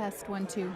Test 1, 2.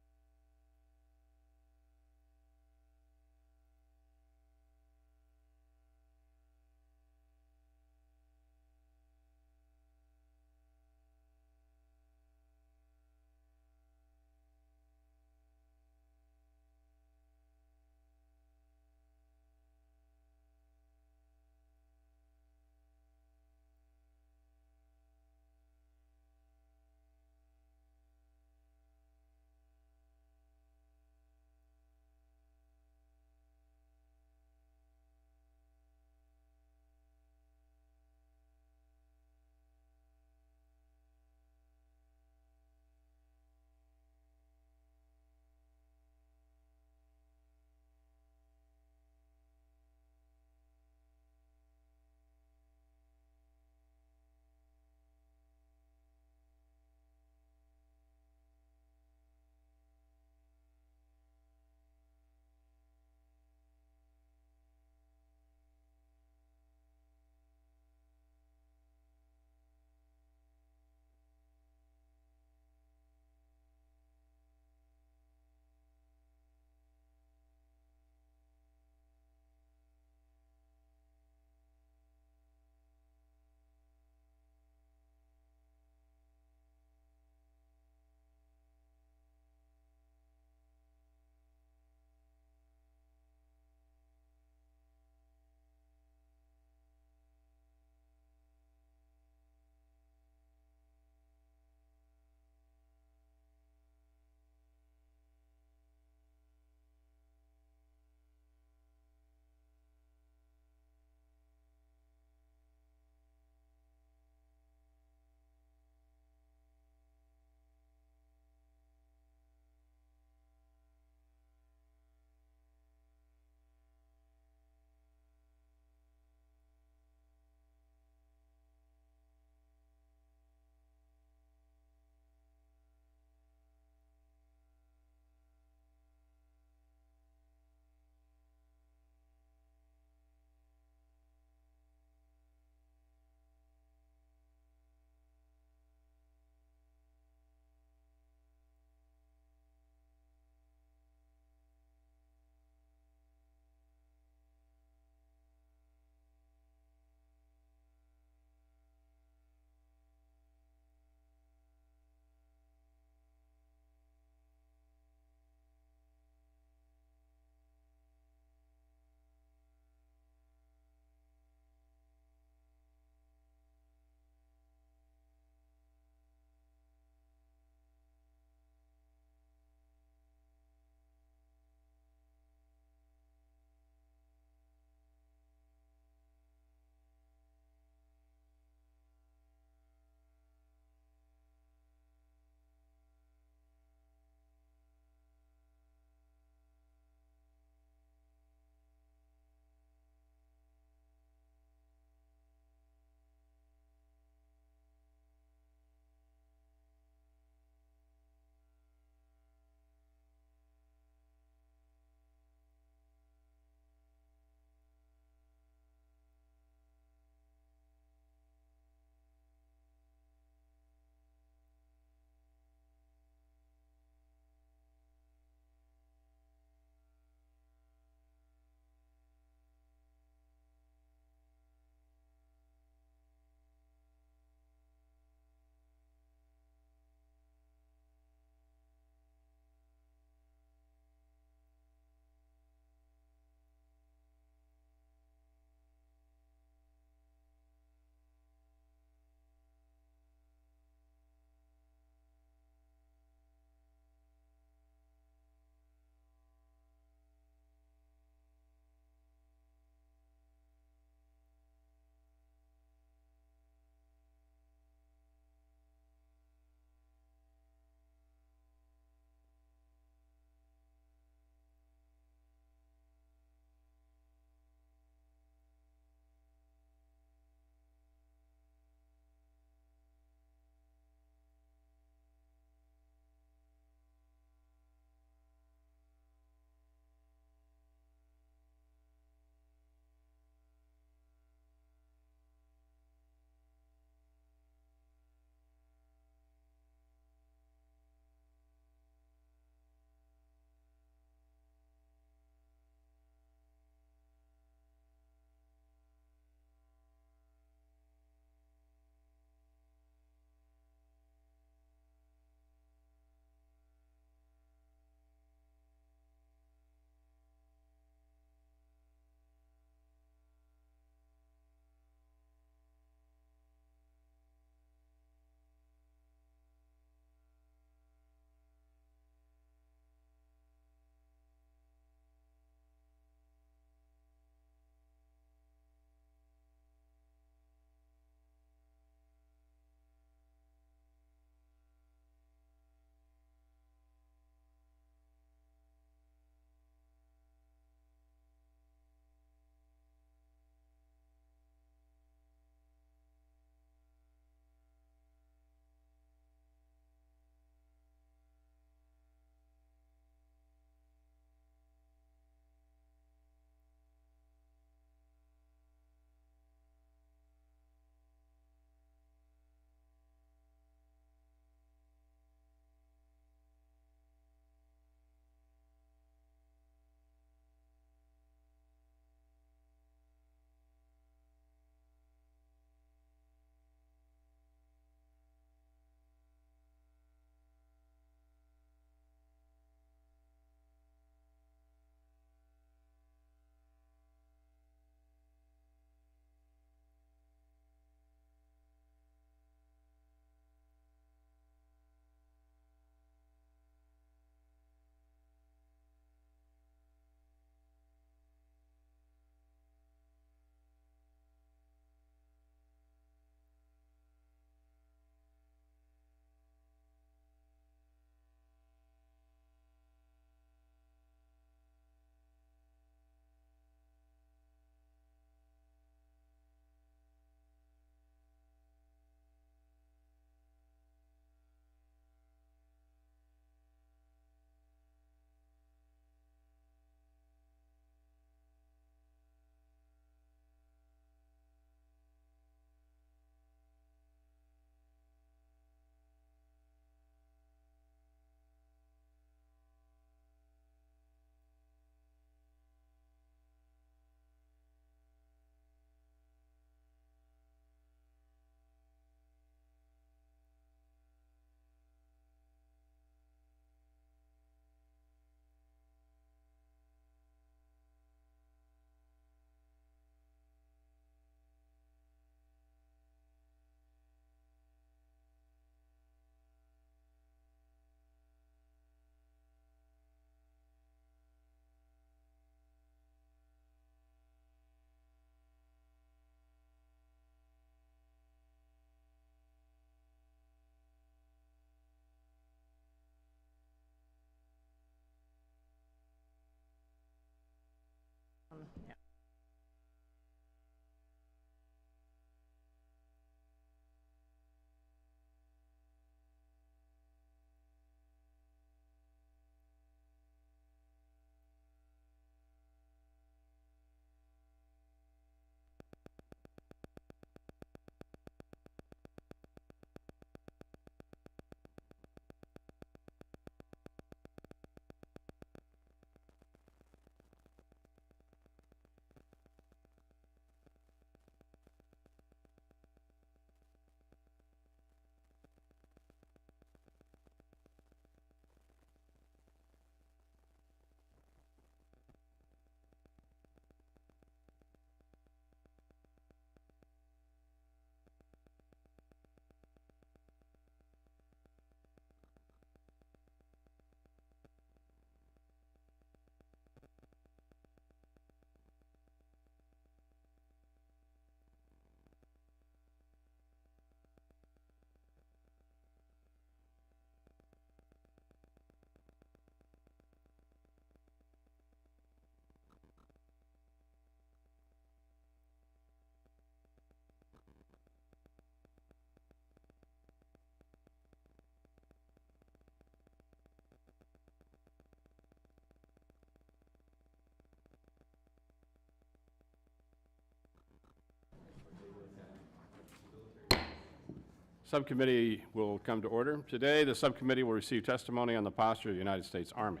Subcommittee will come to order. Today, the subcommittee will receive testimony on the posture of the United States Army.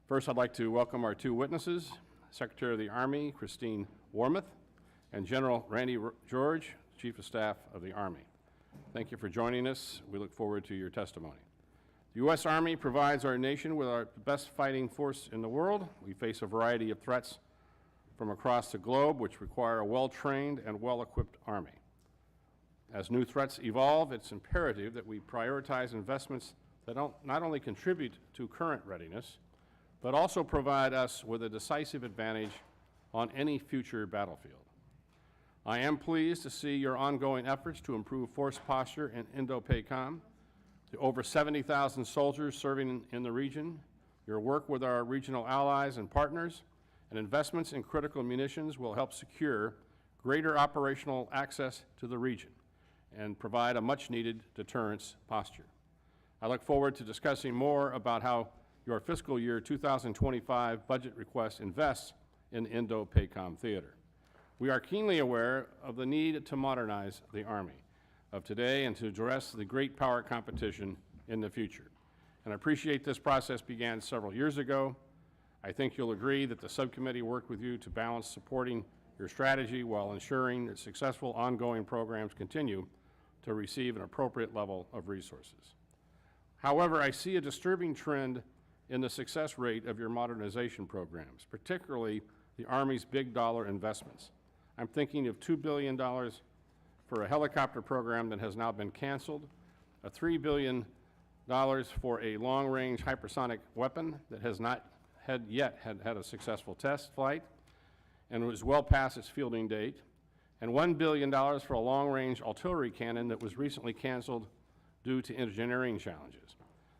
First, I'd like to welcome our two witnesses, Secretary of the Army, Christine Wormuth, and General Randy George, Chief of Staff of the Army. Thank you for joining us. We look forward to your testimony. The U.S. Army provides our nation with our best fighting force in the world. We face a variety of threats from across the globe, which require a well-trained and well-equipped Army. As new threats evolve, it's imperative that we prioritize investments that not only contribute to current readiness, but also provide us with a decisive advantage on any future battlefield. I am pleased to see your ongoing efforts to improve force posture in Indo-PACOM, the over 70,000 soldiers serving in the region, your work with our regional allies and partners, and investments in critical munitions will help secure greater operational access to the region and provide a much-needed deterrence posture. I look forward to discussing more about how your fiscal year 2025 budget request invests in the Indo-PACOM theater. We are keenly aware of the need to modernize the Army of today and to address the great power competition in the future. And I appreciate this process began several years ago. I think you'll agree that the subcommittee worked with you to balance supporting your strategy while ensuring that successful ongoing programs continue to receive an appropriate level of resources. However, I see a disturbing trend in the success rate of your modernization programs, particularly the Army's big dollar investments. I'm thinking of $2 billion for a helicopter program that has now been canceled, a $3 billion for a long-range hypersonic weapon that has not yet had a successful test flight and was well past its fielding date, and $1 billion for a long-range artillery cannon that was recently canceled due to engineering challenges.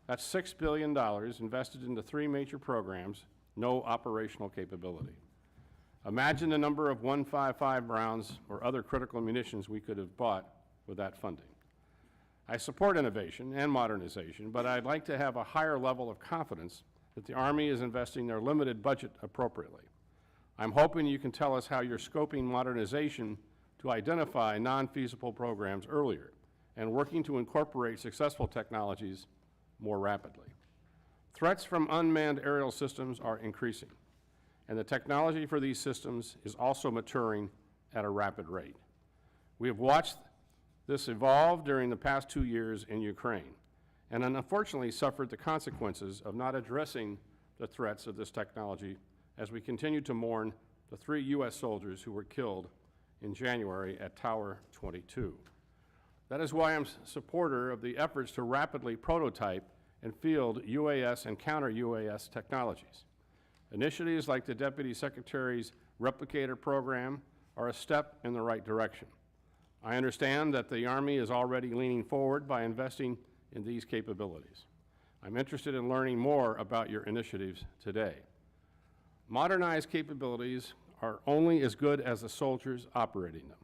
That's $6 billion invested into three major programs, no operational capability. Imagine the number of 155 rounds or other critical munitions we could have bought with that funding. I support innovation and modernization, but I'd like to have a higher level of confidence that the Army is investing their limited budget appropriately. I'm hoping you can tell us how you're scoping modernization to identify non-feasible programs earlier and working to incorporate successful technologies more rapidly. Threats from unmanned aerial systems are increasing, and the technology for these systems is also maturing at a rapid rate. We have watched this evolve during the past 2 years in Ukraine, and unfortunately suffered the consequences of not addressing the threats of this technology as we continue to mourn the 3 U.S. soldiers who were killed in January at Tower 22. That is why I'm a supporter of the efforts to rapidly prototype and field UAS and counter-UAS technologies. Initiatives like the Deputy Secretary's Replicator program are a step in the right direction. I understand that the Army is already leaning forward by investing in these capabilities. I'm interested in learning more about your initiatives today. Modernized capabilities are only as good as the soldiers operating them.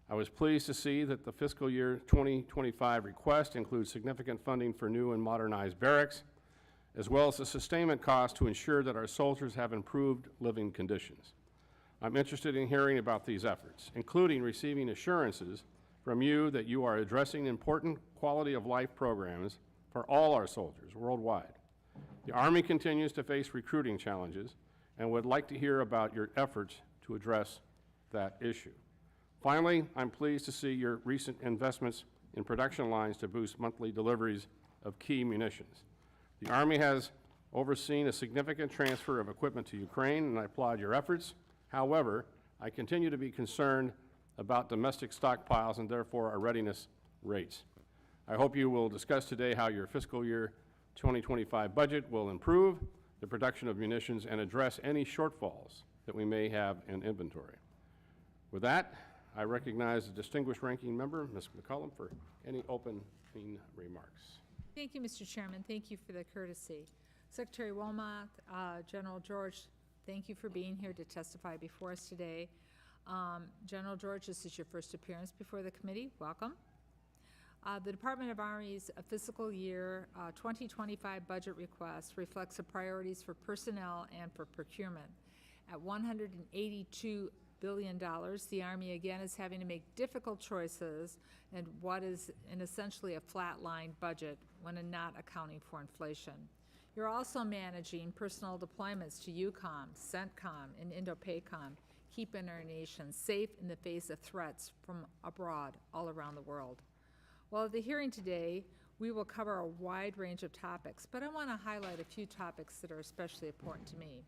I was pleased to see that the fiscal year 2025 request includes significant funding for new and modernized barracks, as well as the sustainment cost to ensure that our soldiers have improved living conditions. I'm interested in hearing about these efforts, including receiving assurances from you that you are addressing important quality of life programs for all our soldiers worldwide. The Army continues to face recruiting challenges and would like to hear about your efforts to address that issue. Finally, I'm pleased to see your recent investments in production lines to boost monthly deliveries of key munitions. The Army has overseen a significant transfer of equipment to Ukraine, and I applaud your efforts. However, I continue to be concerned about domestic stockpiles and therefore our readiness rates. I hope you will discuss today how your fiscal year 2025 budget will improve the production of munitions and address any shortfalls that we may have in inventory. With that, I recognize the distinguished ranking member, Ms. McCollum, for any opening remarks. Thank you, Mr. Chairman. Thank you for the courtesy. Secretary Wilmot, General George, thank you for being here to testify before us today. General George, this is your first appearance before the committee. Welcome. The Department of Army's fiscal year 2025 budget request reflects the priorities for personnel and for procurement. At $182 billion, the Army again is having to make difficult choices and what is essentially a flatline budget when not accounting for inflation. You're also managing personnel deployments to EUCOM, CENTCOM, and INDOPACOM, keeping our nation safe in the face of threats from abroad all around the world. Well, at the hearing today, we will cover a wide range of topics, but I want to highlight a few topics that are especially important to me.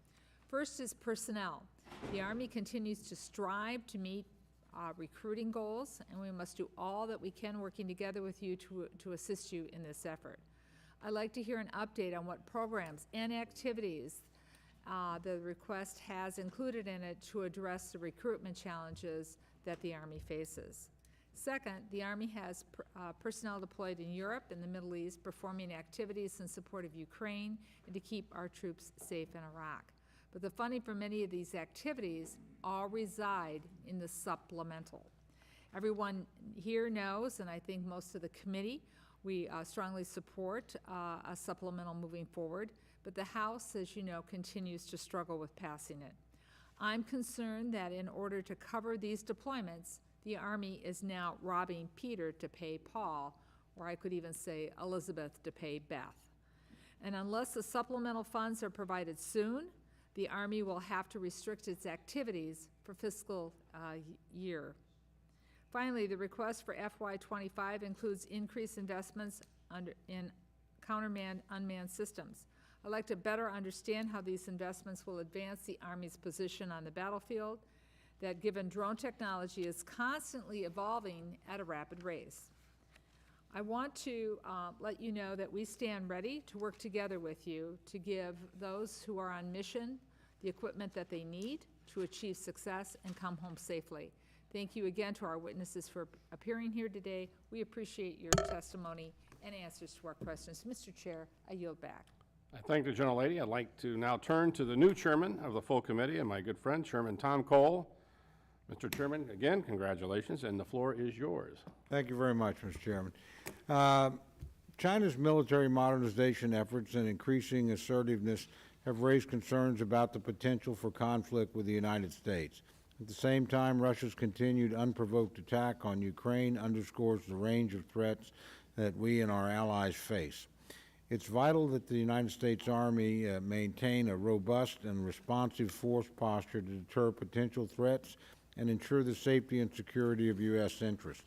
First is personnel. The Army continues to strive to meet recruiting goals, and we must do all that we can working together with you to assist you in this effort. I'd like to hear an update on what programs and activities the request has included in it to address the recruitment challenges that the Army faces. Second, the Army has personnel deployed in Europe and the Middle East performing activities in support of Ukraine and to keep our troops safe in Iraq. But the funding for many of these activities all reside in the supplemental. Everyone here knows, and I think most of the committee, we strongly support a supplemental moving forward, but the House, as you know, continues to struggle with passing it. I'm concerned that in order to cover these deployments, the Army is now robbing Peter to pay Paul, or I could even say Elizabeth to pay Beth. And unless the supplemental funds are provided soon, the Army will have to restrict its activities for fiscal year. Finally, the request for FY25 includes increased investments in countermanned unmanned systems. I'd like to better understand how these investments will advance the Army's position on the battlefield, that given drone technology is constantly evolving at a rapid race. I want to let you know that we stand ready to work together with you to give those who are on mission the equipment that they need to achieve success and come home safely. Thank you again to our witnesses for appearing here today. We appreciate your testimony and answers to our questions. Mr. Chair, I yield back. I thank the gentlelady. I'd like to now turn to the new chairman of the full committee and my good friend, Chairman Tom Cole. Mr. Chairman, again, congratulations, and the floor is yours. Thank you very much, Mr. Chairman. China's military modernization efforts and increasing assertiveness have raised concerns about the potential for conflict with the United States. At the same time, Russia's continued unprovoked attack on Ukraine underscores the range of threats that we and our allies face. It's vital that the United States Army maintain a robust and responsive force posture to deter potential threats and ensure the safety and security of U.S. interests.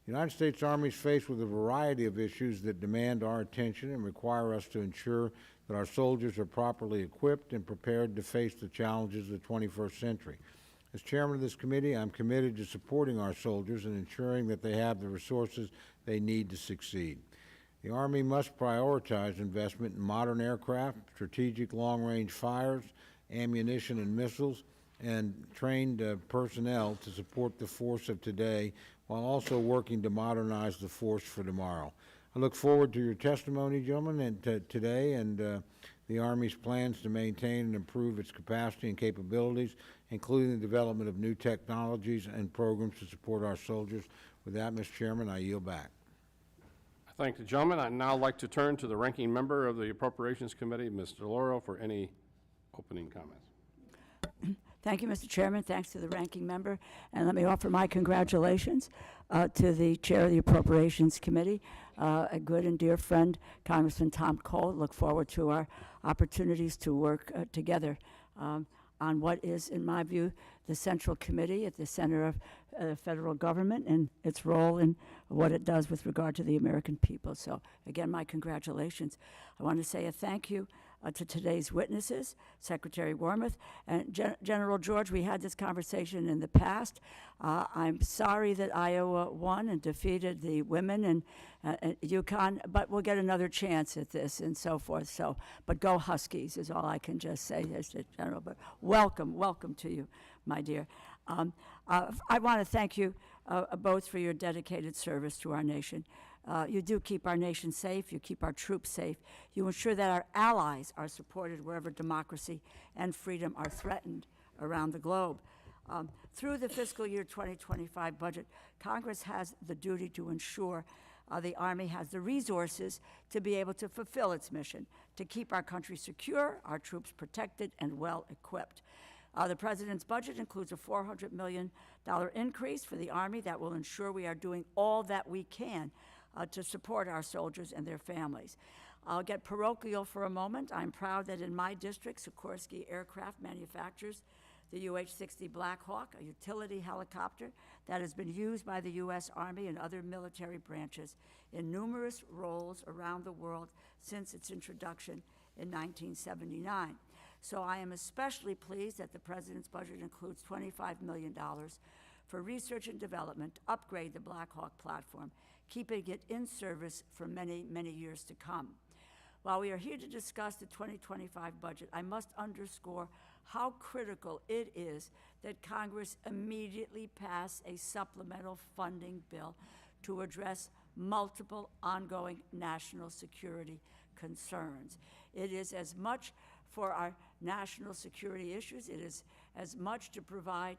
The United States Army is faced with a variety of issues that demand our attention and require us to ensure that our soldiers are properly equipped and prepared to face the challenges of the 21st century. As chairman of this committee, I'm committed to supporting our soldiers and ensuring that they have the resources they need to succeed. The Army must prioritize investment in modern aircraft, strategic long-range fires, ammunition and missiles, and trained personnel to support the force of today while also working to modernize the force for tomorrow. I look forward to your testimony, gentlemen, and today and the Army's plans to maintain and improve its capacity and capabilities, including the development of new technologies and programs to support our soldiers. With that, Mr. Chairman, I yield back. I thank the gentleman. I'd now like to turn to the ranking member of the Appropriations Committee, Ms. DeLauro, for any opening comments. Thank you, Mr. Chairman. Thanks to the ranking member. And let me offer my congratulations to the chair of the Appropriations Committee, a good and dear friend, Congressman Tom Cole. Look forward to our opportunities to work together on what is, in my view, the central committee at the center of the federal government and its role in what it does with regard to the American people. So, again, my congratulations. I want to say a thank you to today's witnesses, Secretary Wormuth and General George. We had this conversation in the past. I'm sorry that Iowa won and defeated the women in Yukon, but we'll get another chance at this and so forth. So, but go Huskies is all I can just say as the General. But welcome to you, my dear. I want to thank you both for your dedicated service to our nation. You do keep our nation safe, you keep our troops safe, you ensure that our allies are supported wherever democracy and freedom are threatened around the globe. Through the fiscal year 2025 budget, Congress has the duty to ensure the Army has the resources to be able to fulfill its mission, to keep our country secure, our troops protected and well equipped. The President's budget includes a $400 million increase for the Army that will ensure we are doing all that we can to support our soldiers and their families. I'll get parochial for a moment. I'm proud that in my district, Sikorsky Aircraft manufactures the UH-60 Black Hawk, a utility helicopter that has been used by the U.S. Army and other military branches in numerous roles around the world since its introduction in 1979. So I am especially pleased that the President's budget includes $25 million for research and development to upgrade the Black Hawk platform, keeping it in service for many, many years to come. While we are here to discuss the 2025 budget, I must underscore how critical it is that Congress immediately pass a supplemental funding bill to address multiple ongoing national security concerns. It is as much for our national security issues, it is as much to provide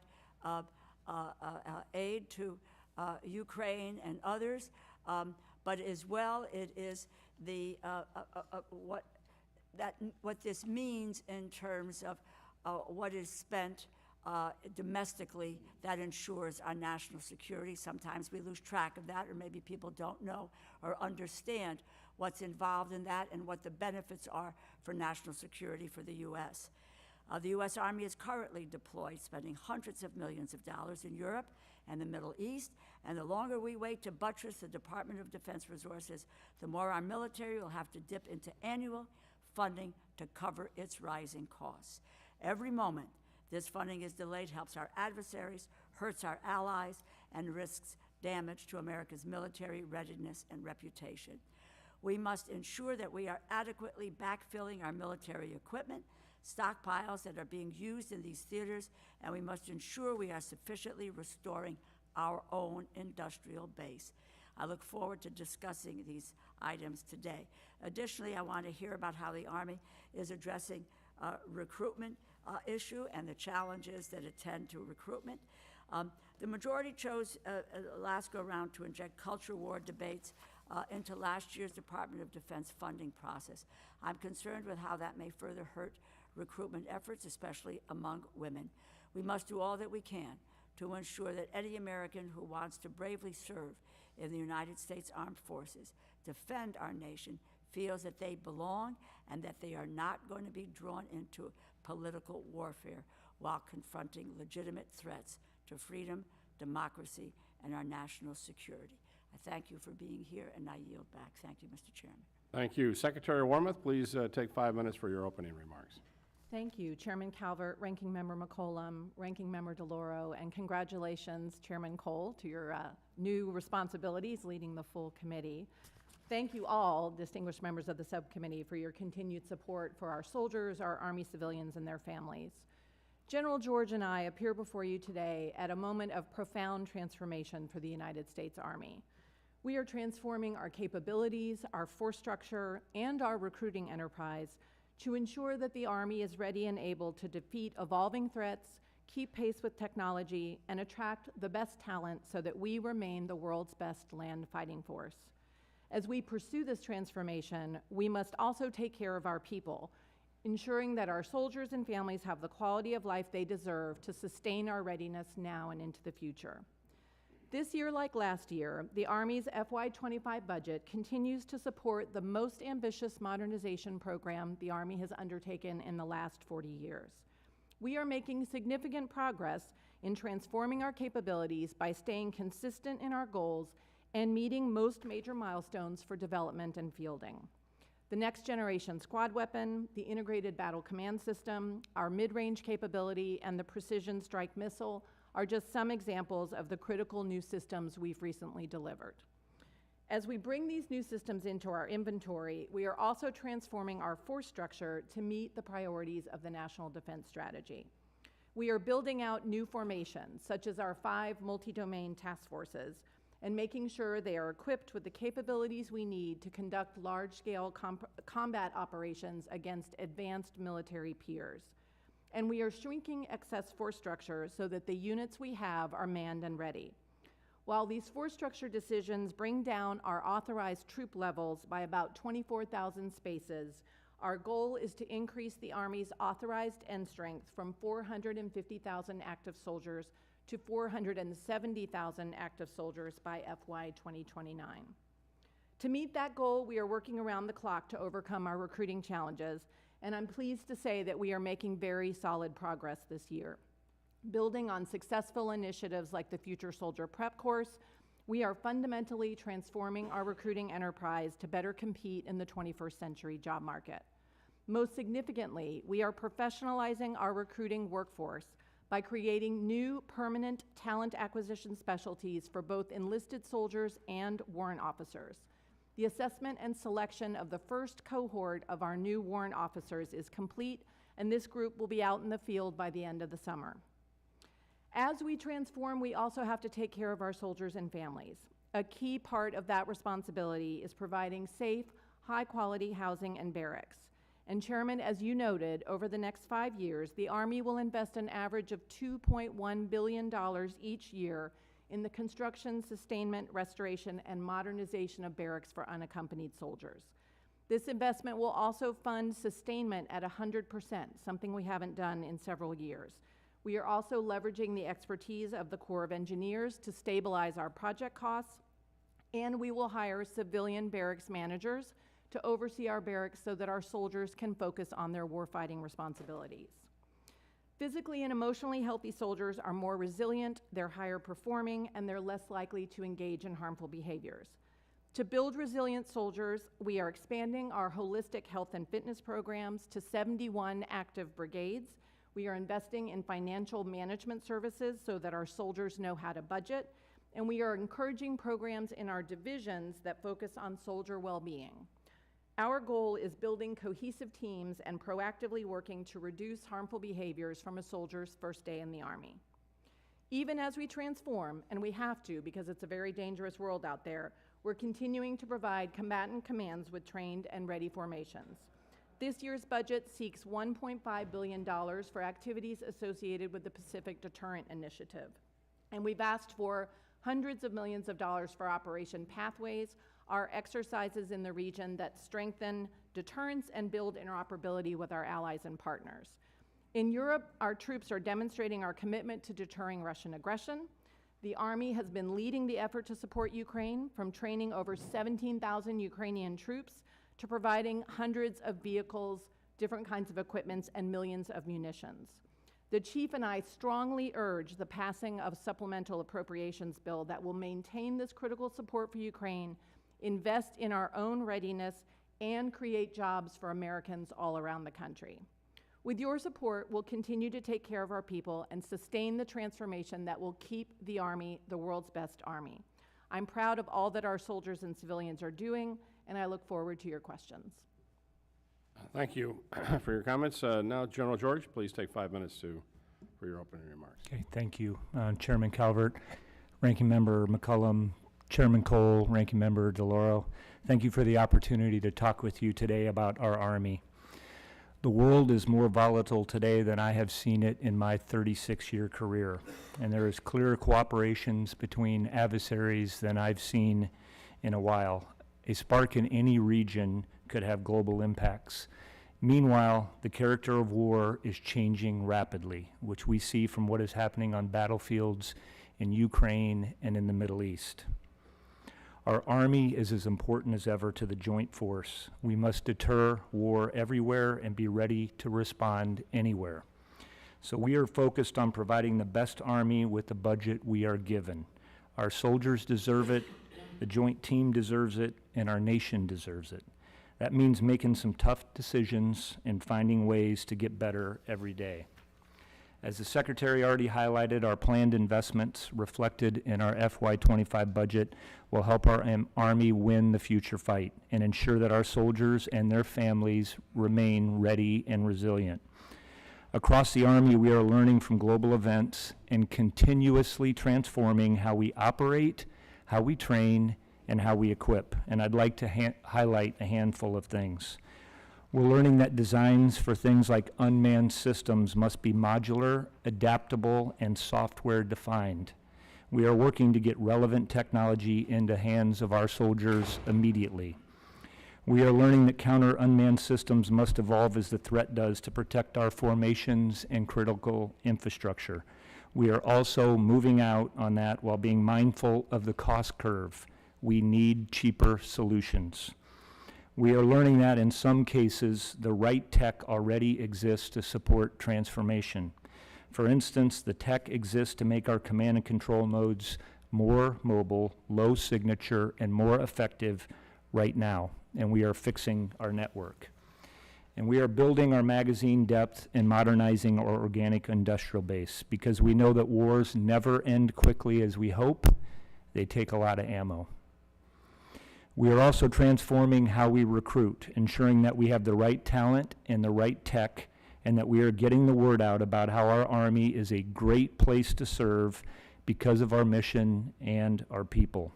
aid to Ukraine and others, but as well it is the what this means in terms of what is spent domestically that ensures our national security. Sometimes we lose track of that, or maybe people don't know or understand what's involved in that and what the benefits are for national security for the U.S. The U.S. Army is currently deployed, spending hundreds of millions of dollars in Europe and the Middle East, and the longer we wait to buttress the Department of Defense resources, the more our military will have to dip into annual funding to cover its rising costs. Every moment this funding is delayed helps our adversaries, hurts our allies, and risks damage to America's military readiness and reputation. We must ensure that we are adequately backfilling our military equipment, stockpiles that are being used in these theaters, and we must ensure we are sufficiently restoring our own industrial base. I look forward to discussing these items today. Additionally, I want to hear about how the Army is addressing recruitment issue and the challenges that attend to recruitment. The majority chose last go-round to inject culture war debates into last year's Department of Defense funding process. I'm concerned with how that may further hurt recruitment efforts, especially among women. We must do all that we can to ensure that any American who wants to bravely serve in the United States Armed Forces, defend our nation, feels that they belong and that they are not going to be drawn into political warfare while confronting legitimate threats to freedom, democracy, and our national security. I thank you for being here, and I yield back. Thank you, Mr. Chairman. Thank you. Secretary Wormuth, please take 5 minutes for your opening remarks. Thank you, Chairman Calvert, Ranking Member McCollum, Ranking Member DeLauro, and congratulations, Chairman Cole, to your new responsibilities leading the full committee. Thank you all, distinguished members of the subcommittee, for your continued support for our soldiers, our Army civilians, and their families. General George and I appear before you today at a moment of profound transformation for the United States Army. We are transforming our capabilities, our force structure, and our recruiting enterprise to ensure that the Army is ready and able to defeat evolving threats, keep pace with technology, and attract the best talent so that we remain the world's best land fighting force. As we pursue this transformation, we must also take care of our people, ensuring that our soldiers and families have the quality of life they deserve to sustain our readiness now and into the future. This year, like last year, the Army's FY25 budget continues to support the most ambitious modernization program the Army has undertaken in the last 40 years. We are making significant progress in transforming our capabilities by staying consistent in our goals and meeting most major milestones for development and fielding. The next generation squad weapon, the integrated battle command system, our mid-range capability, and the precision strike missile are just some examples of the critical new systems we've recently delivered. As we bring these new systems into our inventory, we are also transforming our force structure to meet the priorities of the National Defense Strategy. We are building out new formations, such as our 5 multi-domain task forces, and making sure they are equipped with the capabilities we need to conduct large-scale combat operations against advanced military peers. And we are shrinking excess force structure so that the units we have are manned and ready. While these force structure decisions bring down our authorized troop levels by about 24,000 spaces, Our goal is to increase the Army's authorized end strength from 450,000 active soldiers to 470,000 active soldiers by FY 2029. To meet that goal, we are working around the clock to overcome our recruiting challenges, and I'm pleased to say that we are making very solid progress this year. Building on successful initiatives like the Future Soldier Prep Course, we are fundamentally transforming our recruiting enterprise to better compete in the 21st century job market. Most significantly, we are professionalizing our recruiting workforce by creating new permanent talent acquisition specialties for both enlisted soldiers and warrant officers. The assessment and selection of the first cohort of our new warrant officers is complete, and this group will be out in the field by the end of the summer. As we transform, we also have to take care of our soldiers and families. A key part of that responsibility is providing safe, high-quality housing and barracks. And Chairman, as you noted, over the next 5 years, the Army will invest an average of $2.1 billion each year in the construction, sustainment, restoration, and modernization of barracks for unaccompanied soldiers. This investment will also fund sustainment at 100%, something we haven't done in several years. We are also leveraging the expertise of the Corps of Engineers to stabilize our project costs, and we will hire civilian barracks managers to oversee our barracks so that our soldiers can focus on their warfighting responsibilities. Physically and emotionally healthy soldiers are more resilient, they're higher performing, and they're less likely to engage in harmful behaviors. To build resilient soldiers, we are expanding our holistic health and fitness programs to 71 active brigades. We are investing in financial management services so that our soldiers know how to budget, and we are encouraging programs in our divisions that focus on soldier well-being. Our goal is building cohesive teams and proactively working to reduce harmful behaviors from a soldier's first day in the Army. Even as we transform, and we have to because it's a very dangerous world out there, we're continuing to provide combatant commands with trained and ready formations. This year's budget seeks $1.5 billion for activities associated with the Pacific Deterrent Initiative. And we've asked for hundreds of millions of dollars for Operation Pathways, our exercises in the region that strengthen deterrence and build interoperability with our allies and partners. In Europe, our troops are demonstrating our commitment to deterring Russian aggression. The Army has been leading the effort to support Ukraine, from training over 17,000 Ukrainian troops to providing hundreds of vehicles, different kinds of equipments, and millions of munitions. The Chief and I strongly urge the passing of a supplemental appropriations bill that will maintain this critical support for Ukraine, invest in our own readiness, and create jobs for Americans all around the country. With your support, we'll continue to take care of our people and sustain the transformation that will keep the Army the world's best Army. I'm proud of all that our soldiers and civilians are doing, and I look forward to your questions. Thank you for your comments. Now, General George, please take 5 minutes for your opening remarks. Okay, thank you, Chairman Calvert, Ranking Member McCollum, Chairman Cole, Ranking Member DeLauro. Thank you for the opportunity to talk with you today about our Army. The world is more volatile today than I have seen it in my 36-year career, and there is clearer cooperations between adversaries than I've seen in a while. A spark in any region could have global impacts. Meanwhile, the character of war is changing rapidly, which we see from what is happening on battlefields in Ukraine and in the Middle East. Our Army is as important as ever to the joint force. We must deter war everywhere and be ready to respond anywhere. So we are focused on providing the best Army with the budget we are given. Our soldiers deserve it, the joint team deserves it, and our nation deserves it. That means making some tough decisions and finding ways to get better every day. As the Secretary already highlighted, our planned investments reflected in our FY25 budget will help our Army win the future fight and ensure that our soldiers and their families remain ready and resilient. Across the Army, we are learning from global events and continuously transforming how we operate, how we train, and how we equip. And I'd like to highlight a handful of things. We're learning that designs for things like unmanned systems must be modular, adaptable, and software defined. We are working to get relevant technology into hands of our soldiers immediately. We are learning that counter unmanned systems must evolve as the threat does to protect our formations and critical infrastructure. We are also moving out on that while being mindful of the cost curve. We need cheaper solutions. We are learning that in some cases, the right tech already exists to support transformation. For instance, the tech exists to make our command and control nodes more mobile, low signature, and more effective right now, and we are fixing our network. And we are building our magazine depth and modernizing our organic industrial base because we know that wars never end quickly as we hope. They take a lot of ammo. We are also transforming how we recruit, ensuring that we have the right talent and the right tech, and that we are getting the word out about how our Army is a great place to serve because of our mission and our people.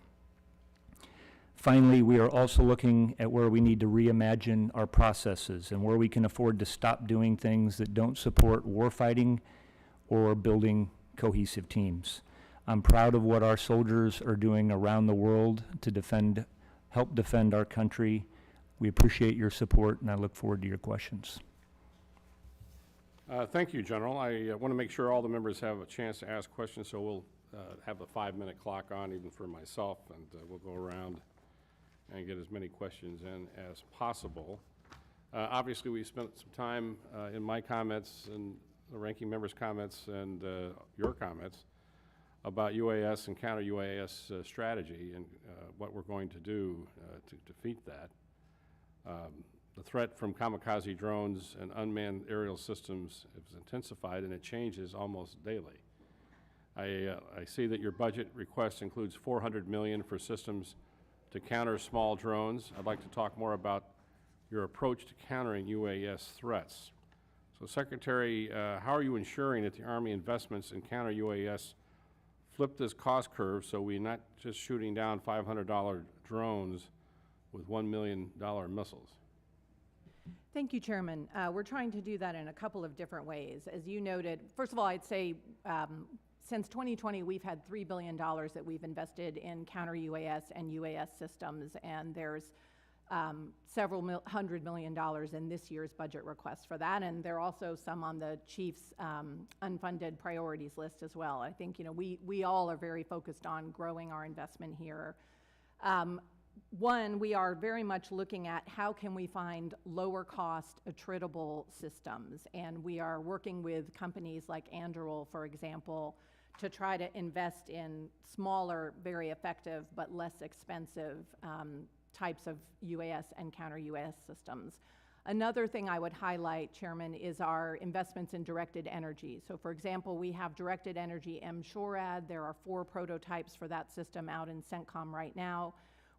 Finally, we are also looking at where we need to reimagine our processes and where we can afford to stop doing things that don't support warfighting or building cohesive teams. I'm proud of what our soldiers are doing around the world to help defend our country. We appreciate your support, and I look forward to your questions. Thank you, General. I want to make sure all the members have a chance to ask questions, so we'll have a 5-minute clock on, even for myself, and we'll go around and get as many questions in as possible. Obviously, we spent some time in my comments and the ranking member's comments and your comments about UAS and counter-UAS strategy and what we're going to do to defeat that. The threat from kamikaze drones and unmanned aerial systems has intensified, and it changes almost daily. I see that your budget request includes $400 million for systems to counter small drones. I'd like to talk more about your approach to countering UAS threats. So, Secretary, how are you ensuring that the Army investments in counter UAS flip this cost curve so we're not just shooting down $500 drones with $1 million missiles? Thank you, Chairman. We're trying to do that in a couple of different ways. As you noted, first of all, I'd say since 2020, we've had $3 billion that we've invested in counter-UAS and UAS systems, and there's several $100 million in this year's budget request for that, and there are also some on the Chief's unfunded priorities list as well. I think, we all are very focused on growing our investment here. One, we are very much looking at how can we find lower cost attritable systems, and we are working with companies like Anduril, for example, to try to invest in smaller, very effective, but less expensive types of UAS and counter-UAS systems. Another thing I would highlight, Chairman, is our investments in directed energy. So, for example, we have directed energy M-SHORAD. There are 4 prototypes for that system out in CENTCOM right now.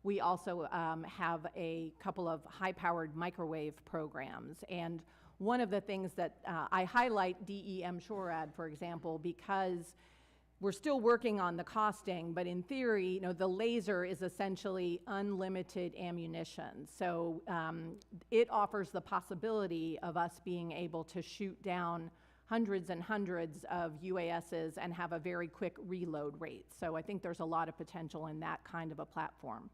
We also have a couple of high-powered microwave programs. And one of the things that I highlight DEM SHORAD, for example, because we're still working on the costing, but in theory, the laser is essentially unlimited ammunition. So it offers the possibility of us being able to shoot down hundreds and hundreds of UASs and have a very quick reload rate. So I think there's a lot of potential in that kind of a platform.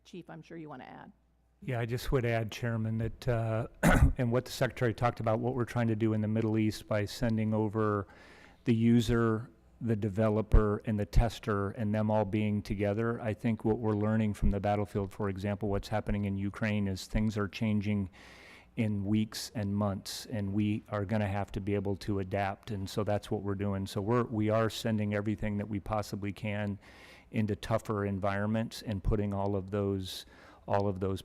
Chief, I'm sure you want to add. Yeah, I just would add, Chairman, that and what the Secretary talked about, what we're trying to do in the Middle East by sending over the user, the developer, and the tester, and them all being together. I think what we're learning from the battlefield, for example, what's happening in Ukraine, is things are changing in weeks and months, and we are going to have to be able to adapt, and so that's what we're doing. So we are sending everything that we possibly can into tougher environments and putting all of those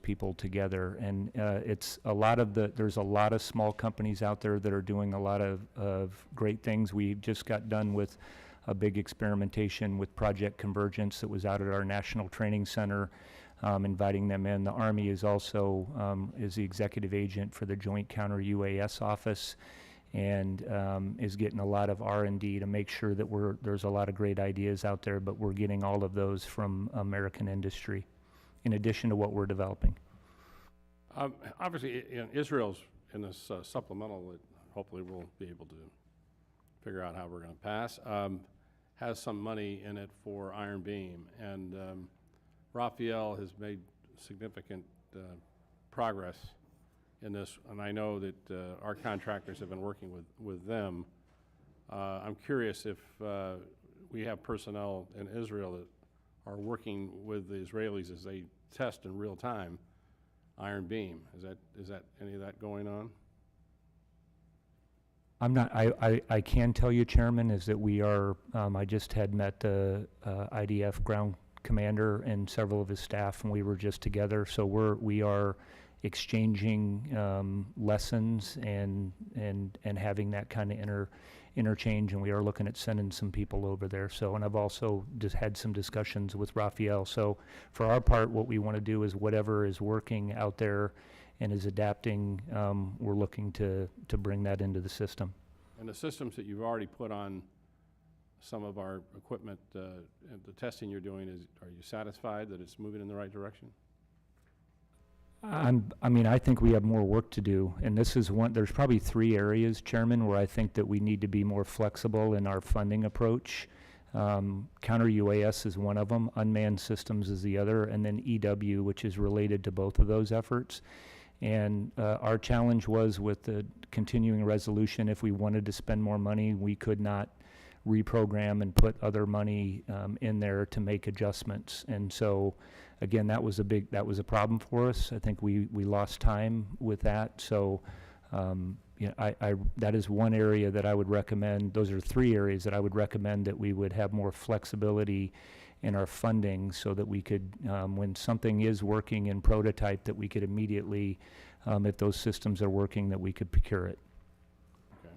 people together. And it's a lot of there's a lot of small companies out there that are doing a lot of great things. We just got done with a big experimentation with Project Convergence that was out at our National Training Center, inviting them in. The Army is also is the executive agent for the Joint Counter UAS Office, and is getting a lot of R&D to make sure that there's a lot of great ideas out there, but we're getting all of those from American industry, in addition to what we're developing. Obviously, Israel's in this supplemental that hopefully we'll be able to figure out how we're going to pass, has some money in it for Iron Beam, and Raphael has made significant progress in this, and I know that our contractors have been working with them. I'm curious if we have personnel in Israel that are working with the Israelis as they test in real time iron beam. Is that any of that going on? I'm not, I can tell you, Chairman, is that we are, I just had met the IDF ground commander and several of his staff, and we were just together. So we are exchanging lessons and having that kind of interchange, and we are looking at sending some people over there. So, and I've also just had some discussions with Raphael. So for our part, what we want to do is whatever is working out there and is adapting, we're looking to bring that into the system. And the systems that you've already put on some of our equipment, and the testing you're doing, are you satisfied that it's moving in the right direction? I mean, I think we have more work to do, and this is one, there's probably 3 areas, Chairman, where I think that we need to be more flexible in our funding approach. Counter UAS is one of them, unmanned systems is the other, and then EW, which is related to both of those efforts. And our challenge was with the continuing resolution, if we wanted to spend more money, we could not reprogram and put other money in there to make adjustments. And so, again, that was a problem for us. I think we lost time with that. So, you know, that is one area that I would recommend. Those are 3 areas that I would recommend that we would have more flexibility in our funding so that we could, when something is working in prototype, that we could immediately, if those systems are working, that we could procure it. Okay.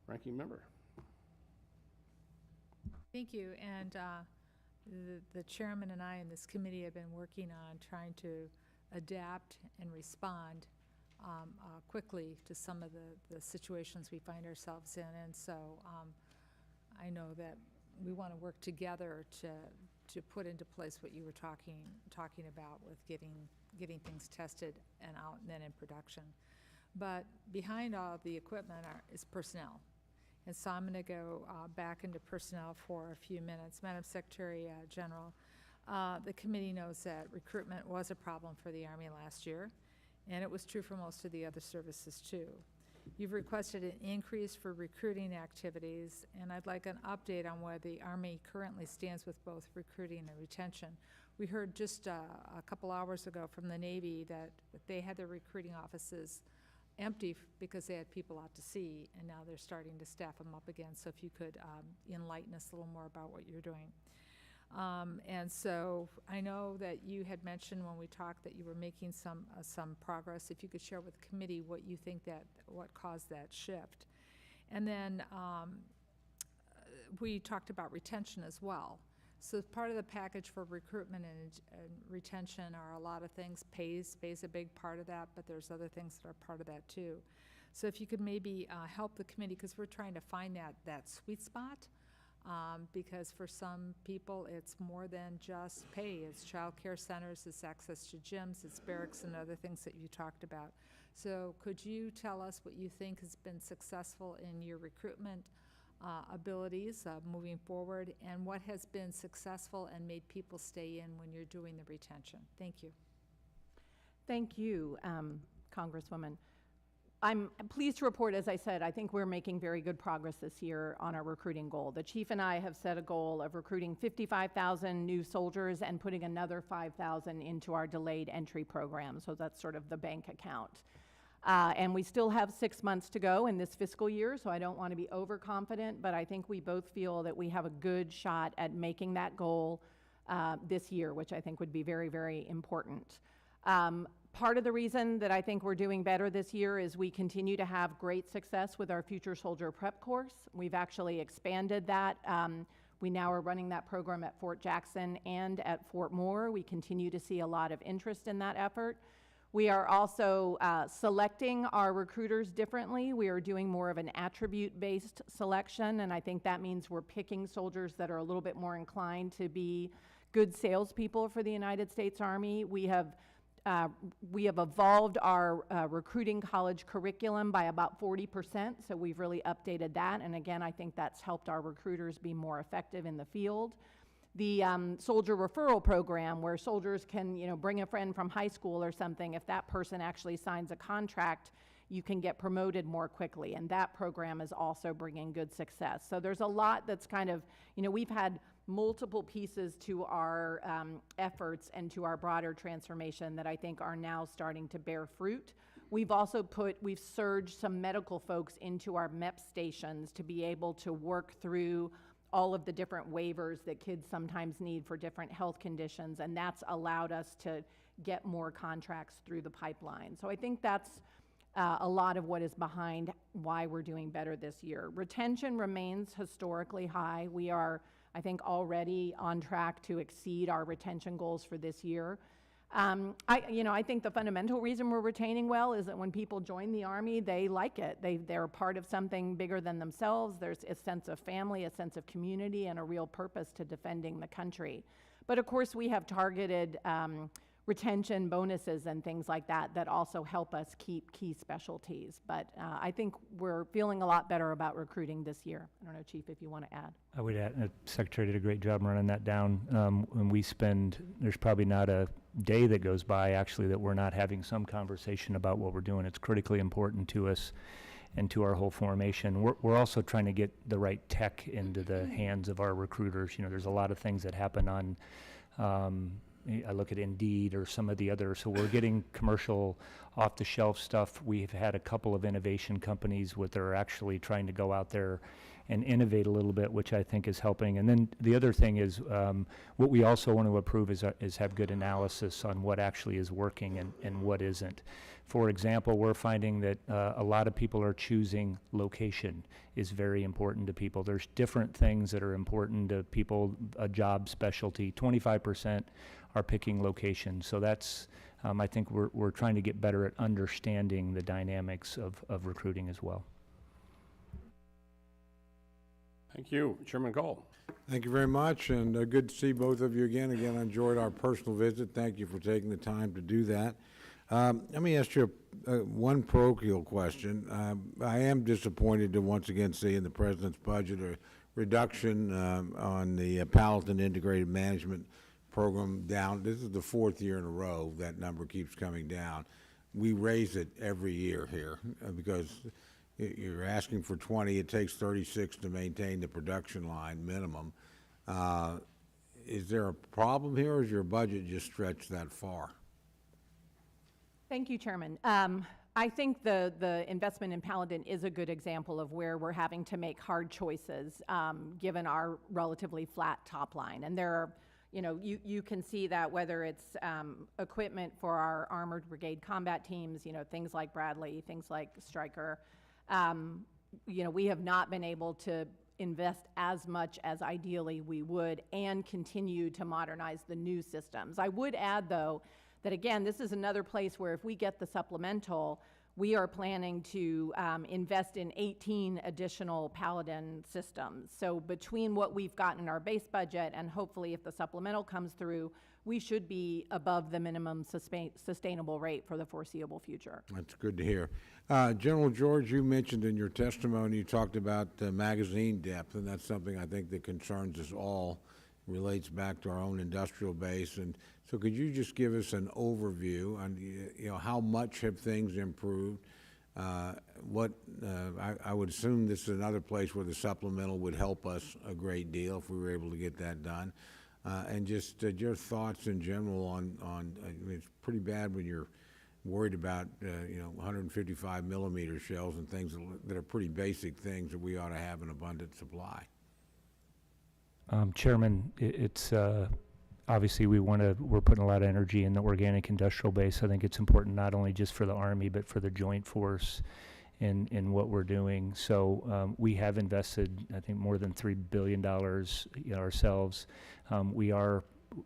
Ranking member. Thank you, and the chairman and I in this committee have been working on trying to adapt and respond quickly to some of the situations we find ourselves in, and so I know that we want to work together to put into place what you were talking about with getting things tested and out and then in production. But behind all of the equipment is personnel. And so I'm going to go back into personnel for a few minutes. Madam Secretary General, the committee knows that recruitment was a problem for the Army last year, and it was true for most of the other services too. You've requested an increase for recruiting activities, and I'd like an update on where the Army currently stands with both recruiting and retention. We heard just a couple hours ago from the Navy that they had their recruiting offices empty because they had people out to sea, and now they're starting to staff them up again. So if you could enlighten us a little more about what you're doing. And so I know that you had mentioned when we talked that you were making some progress. If you could share with the committee what you think what caused that shift. And then we talked about retention as well. So part of the package for recruitment and retention are a lot of things. Pays a big part of that, but there's other things that are part of that too. So if you could maybe help the committee, because we're trying to find that sweet spot, because for some people it's more than just pay. It's child care centers, it's access to gyms, it's barracks and other things that you talked about. So could you tell us what you think has been successful in your recruitment abilities moving forward, and what has been successful and made people stay in when you're doing the retention? Thank you. Thank you, Congresswoman. I'm pleased to report, as I said, I think we're making very good progress this year on our recruiting goal. The Chief and I have set a goal of recruiting 55,000 new soldiers and putting another 5,000 into our delayed entry program. So that's sort of the bank account. And we still have 6 months to go in this fiscal year, so I don't want to be overconfident, but I think we both feel that we have a good shot at making that goal this year, which I think would be very, very important. Part of the reason that I think we're doing better this year is we continue to have great success with our Future Soldier Prep course. We've actually expanded that. We now are running that program at Fort Jackson and at Fort Moore. We continue to see a lot of interest in that effort. We are also selecting our recruiters differently. We are doing more of an attribute-based selection, and I think that means we're picking soldiers that are a little bit more inclined to be good salespeople for the United States Army. We have evolved our recruiting college curriculum by about 40%, so we've really updated that, and again, I think that's helped our recruiters be more effective in the field. The soldier referral program, where soldiers can, bring a friend from high school or something. If that person actually signs a contract, you can get promoted more quickly, and that program is also bringing good success. So there's a lot that's kind of, we've had multiple pieces to our efforts and to our broader transformation that I think are now starting to bear fruit. We've also we've surged some medical folks into our MEP stations to be able to work through all of the different waivers that kids sometimes need for different health conditions, and that's allowed us to get more contracts through the pipeline. So I think that's a lot of what is behind why we're doing better this year. Retention remains historically high. We are, I think, already on track to exceed our retention goals for this year. I think the fundamental reason we're retaining well is that when people join the Army, they like it. They're part of something bigger than themselves. There's a sense of family, a sense of community, and a real purpose to defending the country. But of course, we have targeted retention bonuses and things like that that also help us keep key specialties. But I think we're feeling a lot better about recruiting this year. I don't know, Chief, if you want to add. I would add, the Secretary did a great job running that down. When there's probably not a day that goes by, actually, that we're not having some conversation about what we're doing. It's critically important to us and to our whole formation. We're also trying to get the right tech into the hands of our recruiters. There's a lot of things that happen on, I look at Indeed or some of the others, so we're getting commercial off-the-shelf stuff. We've had a couple of innovation companies that are actually trying to go out there and innovate a little bit, which I think is helping. And then the other thing is, what we also want to approve is have good analysis on what actually is working and what isn't. For example, we're finding that a lot of people are choosing location is very important to people. There's different things that are important to people, a job specialty. 25% are picking location. So that's, I think we're trying to get better at understanding the dynamics of recruiting as well. Thank you. Chairman Cole. Thank you very much, and good to see both of you again. Again, I enjoyed our personal visit. Thank you for taking the time to do that. Let me ask you one parochial question. I am disappointed to once again see in the President's budget a reduction on the Palatine Integrated Management Program down. This is the fourth year in a row that number keeps coming down. We raise it every year here because you're asking for 20. It takes 36 to maintain the production line minimum. Is there a problem here, or is your budget just stretched that far? Thank you, Chairman. I think the investment in Paladin is a good example of where we're having to make hard choices given our relatively flat top line. And there are, you can see that whether it's equipment for our armored brigade combat teams, things like Bradley, things like Stryker. We have not been able to invest as much as ideally we would and continue to modernize the new systems. I would add, though, that again, this is another place where if we get the supplemental, we are planning to invest in 18 additional Paladin systems. So between what we've got in our base budget and hopefully if the supplemental comes through, we should be above the minimum sustainable rate for the foreseeable future. That's good to hear. General George, you mentioned in your testimony, you talked about magazine depth, and that's something I think that concerns us all, relates back to our own industrial base. And so could you just give us an overview on how much have things improved? I would assume this is another place where the supplemental would help us a great deal if we were able to get that done. And just your thoughts in general on I mean, it's pretty bad when you're worried about 155 millimeter shells and things that are pretty basic things that we ought to have an abundant supply. Chairman, it's obviously we're putting a lot of energy in the organic industrial base. I think it's important not only just for the Army, but for the Joint Force in what we're doing. So we have invested, I think, more than $3 billion ourselves.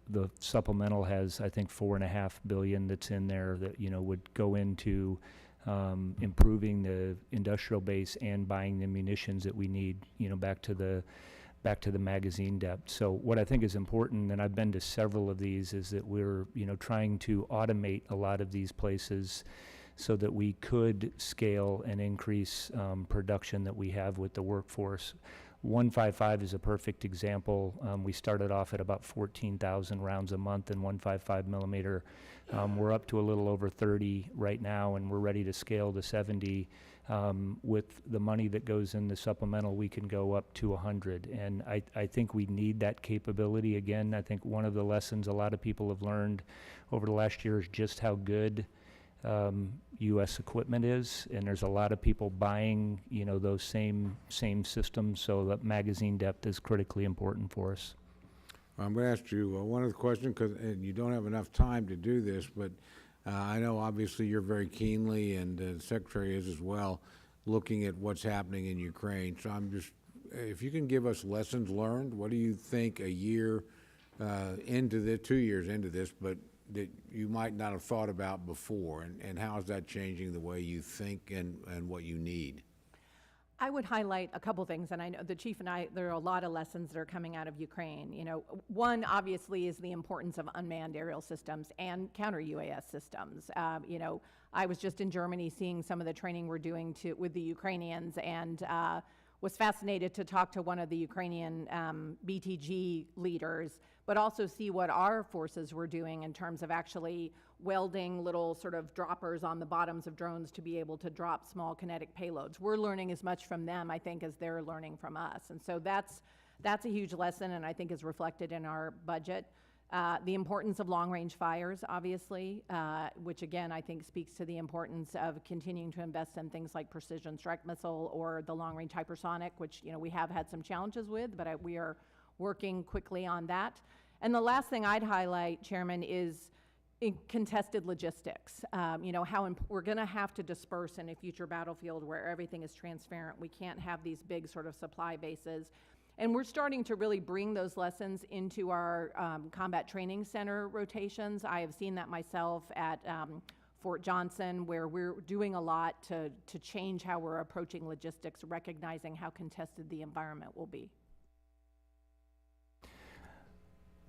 The supplemental has, I think, $4.5 billion that's in there that would go into improving the industrial base and buying the munitions that we need, back to the magazine depth. So what I think is important, and I've been to several of these, is that we're trying to automate a lot of these places so that we could scale and increase production that we have with the workforce. 155 is a perfect example. We started off at about 14,000 rounds a month in 155 millimeter. We're up to a little over 30 right now, and we're ready to scale to 70. With the money that goes in the supplemental, we can go up to 100. And I think we need that capability. Again, I think one of the lessons a lot of people have learned over the last year is just how good U.S. equipment is, and there's a lot of people buying, you know, those same systems, so that magazine depth is critically important for us. I'm going to ask you one other question, because you don't have enough time to do this, but I know obviously you're very keenly, and the Secretary is as well, looking at what's happening in Ukraine. So I'm just, if you can give us lessons learned, what do you think a year into the 2 years into this, but that you might not have thought about before, and how is that changing the way you think and what you need? I would highlight a couple things, and I know the Chief and I, there are a lot of lessons that are coming out of Ukraine. You know, one obviously is the importance of unmanned aerial systems and counter-UAS systems. You know, I was just in Germany seeing some of the training we're doing with the Ukrainians, and was fascinated to talk to one of the Ukrainian BTG leaders, but also see what our forces were doing in terms of actually welding little sort of droppers on the bottoms of drones to be able to drop small kinetic payloads. We're learning as much from them, I think, as they're learning from us. And so that's a huge lesson, and I think is reflected in our budget. The importance of long-range fires, obviously, which again, I think speaks to the importance of continuing to invest in things like precision strike missile or the long-range hypersonic, which, you know, we have had some challenges with, but we are working quickly on that. And the last thing I'd highlight, Chairman, is in contested logistics. You know, we're going to have to disperse in a future battlefield where everything is transparent. We can't have these big sort of supply bases. And we're starting to really bring those lessons into our combat training center rotations. I have seen that myself at Fort Johnson, where we're doing a lot to change how we're approaching logistics, recognizing how contested the environment will be.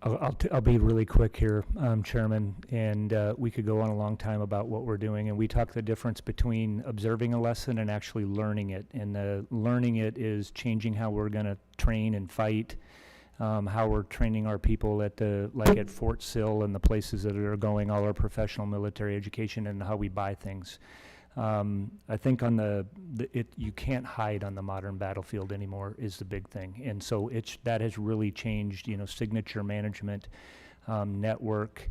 I'll be really quick here, Chairman, and we could go on a long time about what we're doing, and we talk the difference between observing a lesson and actually learning it. And learning it is changing how we're going to train and fight, how we're training our people at at Fort Sill and the places that are going, all our professional military education, and how we buy things. I think on you can't hide on the modern battlefield anymore is the big thing. And so that has really changed, you know, signature management, network.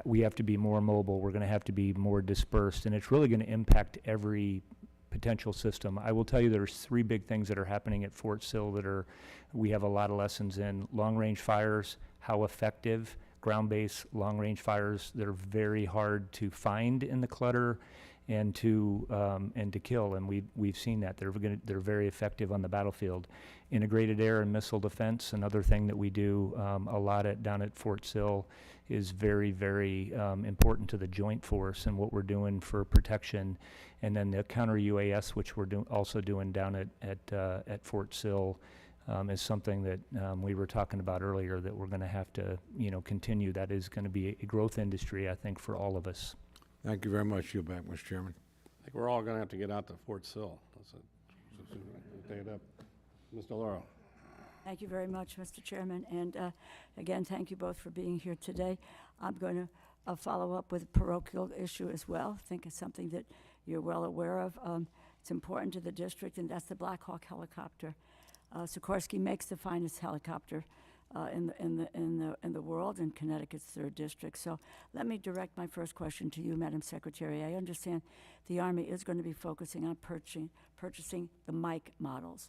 We have to be more mobile. We're going to have to be more dispersed, and it's really going to impact every potential system. I will tell you there's 3 big things that are happening at Fort Sill that we have a lot of lessons in. Long-range fires, how effective. Ground-based long-range fires that are very hard to find in the clutter and to kill, and we've seen that they're very effective on the battlefield. Integrated air and missile defense, another thing that we do a lot down at Fort Sill, is very, very important to the joint force and what we're doing for protection. And then the counter UAS, which we're also doing down at Fort Sill. Is something that we were talking about earlier that we're going to have to, you know, continue. That is going to be a growth industry, I think, for all of us. Thank you very much. You're back, Mr. Chairman. I think we're all going to have to get out to Fort Sill. Take it up. Ms. DeLauro. Thank you very much, Mr. Chairman. And again, thank you both for being here today. I'm going to follow up with a parochial issue as well. I think it's something that you're well aware of. It's important to the district, and that's the Black Hawk helicopter. Sikorsky makes the finest helicopter in the world, in Connecticut's 3rd district. So let me direct my first question to you, Madam Secretary. I understand the Army is going to be focusing on purchasing the Mike models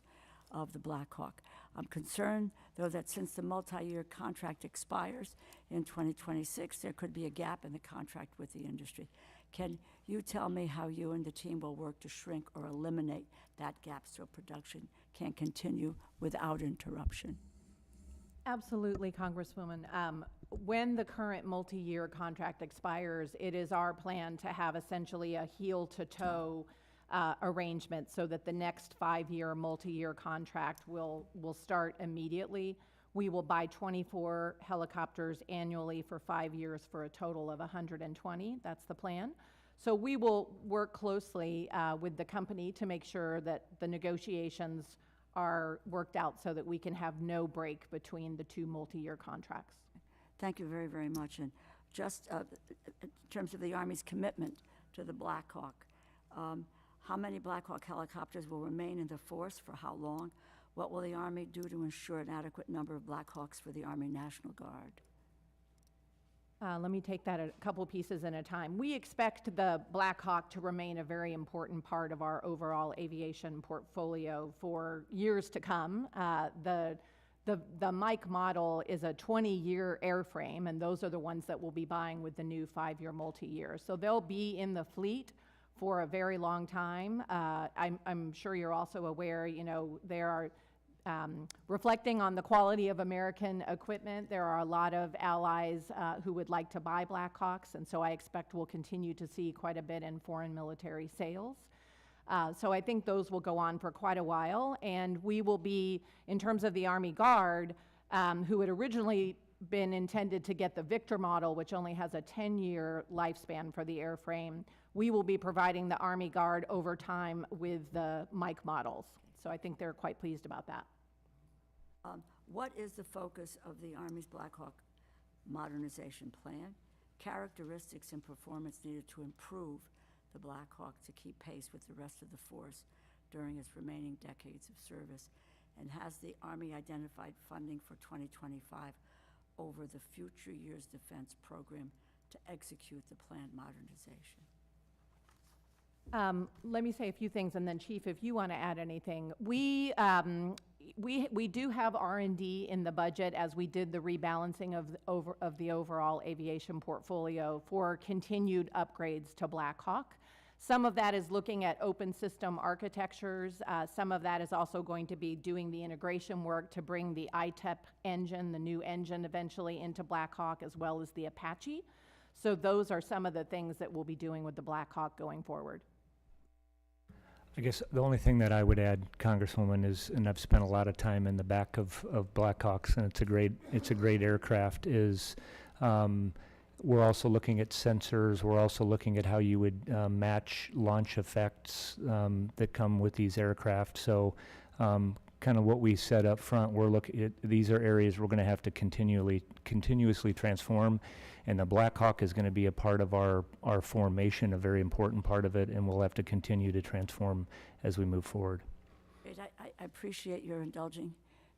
of the Black Hawk. I'm concerned, though, that since the multi-year contract expires in 2026, there could be a gap in the contract with the industry. Can you tell me how you and the team will work to shrink or eliminate that gap so production can continue without interruption? Absolutely, Congresswoman. When the current multi-year contract expires, it is our plan to have essentially a heel-to-toe arrangement so that the next 5-year multi-year contract will start immediately. We will buy 24 helicopters annually for 5 years for a total of 120. That's the plan. So we will work closely with the company to make sure that the negotiations are worked out so that we can have no break between the two multi-year contracts. Thank you very, very much. And just in terms of the Army's commitment to the Black Hawk, how many Black Hawk helicopters will remain in the force for how long? What will the Army do to ensure an adequate number of Black Hawks for the Army National Guard? Let me take that a couple pieces at a time. We expect the Black Hawk to remain a very important part of our overall aviation portfolio for years to come. The Mike model is a 20-year airframe, and those are the ones that we'll be buying with the new 5-year multi-year. So they'll be in the fleet for a very long time. I'm sure you're also aware, you know, there are reflecting on the quality of American equipment, there are a lot of allies who would like to buy Black Hawks, and so I expect we'll continue to see quite a bit in foreign military sales. So I think those will go on for quite a while, and we will be, in terms of the Army Guard, who had originally been intended to get the Victor model, which only has a 10-year lifespan for the airframe, we will be providing the Army Guard over time with the Mike models. So I think they're quite pleased about that. What is the focus of the Army's Black Hawk modernization plan? Characteristics and performance needed to improve the Black Hawk to keep pace with the rest of the force during its remaining decades of service? And has the Army identified funding for 2025 over the future years defense program to execute the planned modernization? Let me say a few things, and then Chief, if you want to add anything. We do have R&D in the budget as we did the rebalancing of the overall aviation portfolio for continued upgrades to Black Hawk. Some of that is looking at open system architectures. Some of that is also going to be doing the integration work to bring the ITEP engine, the new engine eventually, into Black Hawk, as well as the Apache. So those are some of the things that we'll be doing with the Black Hawk going forward. I guess the only thing that I would add, Congresswoman, is, and I've spent a lot of time in the back of Black Hawks, and it's a great aircraft, is we're also looking at sensors. We're also looking at how you would match launch effects that come with these aircraft. So kind of what we said up front, we're looking at, these are areas we're going to have to continuously transform, and the Black Hawk is going to be a part of our formation, a very important part of it, and we'll have to continue to transform as we move forward. Great. I appreciate your indulging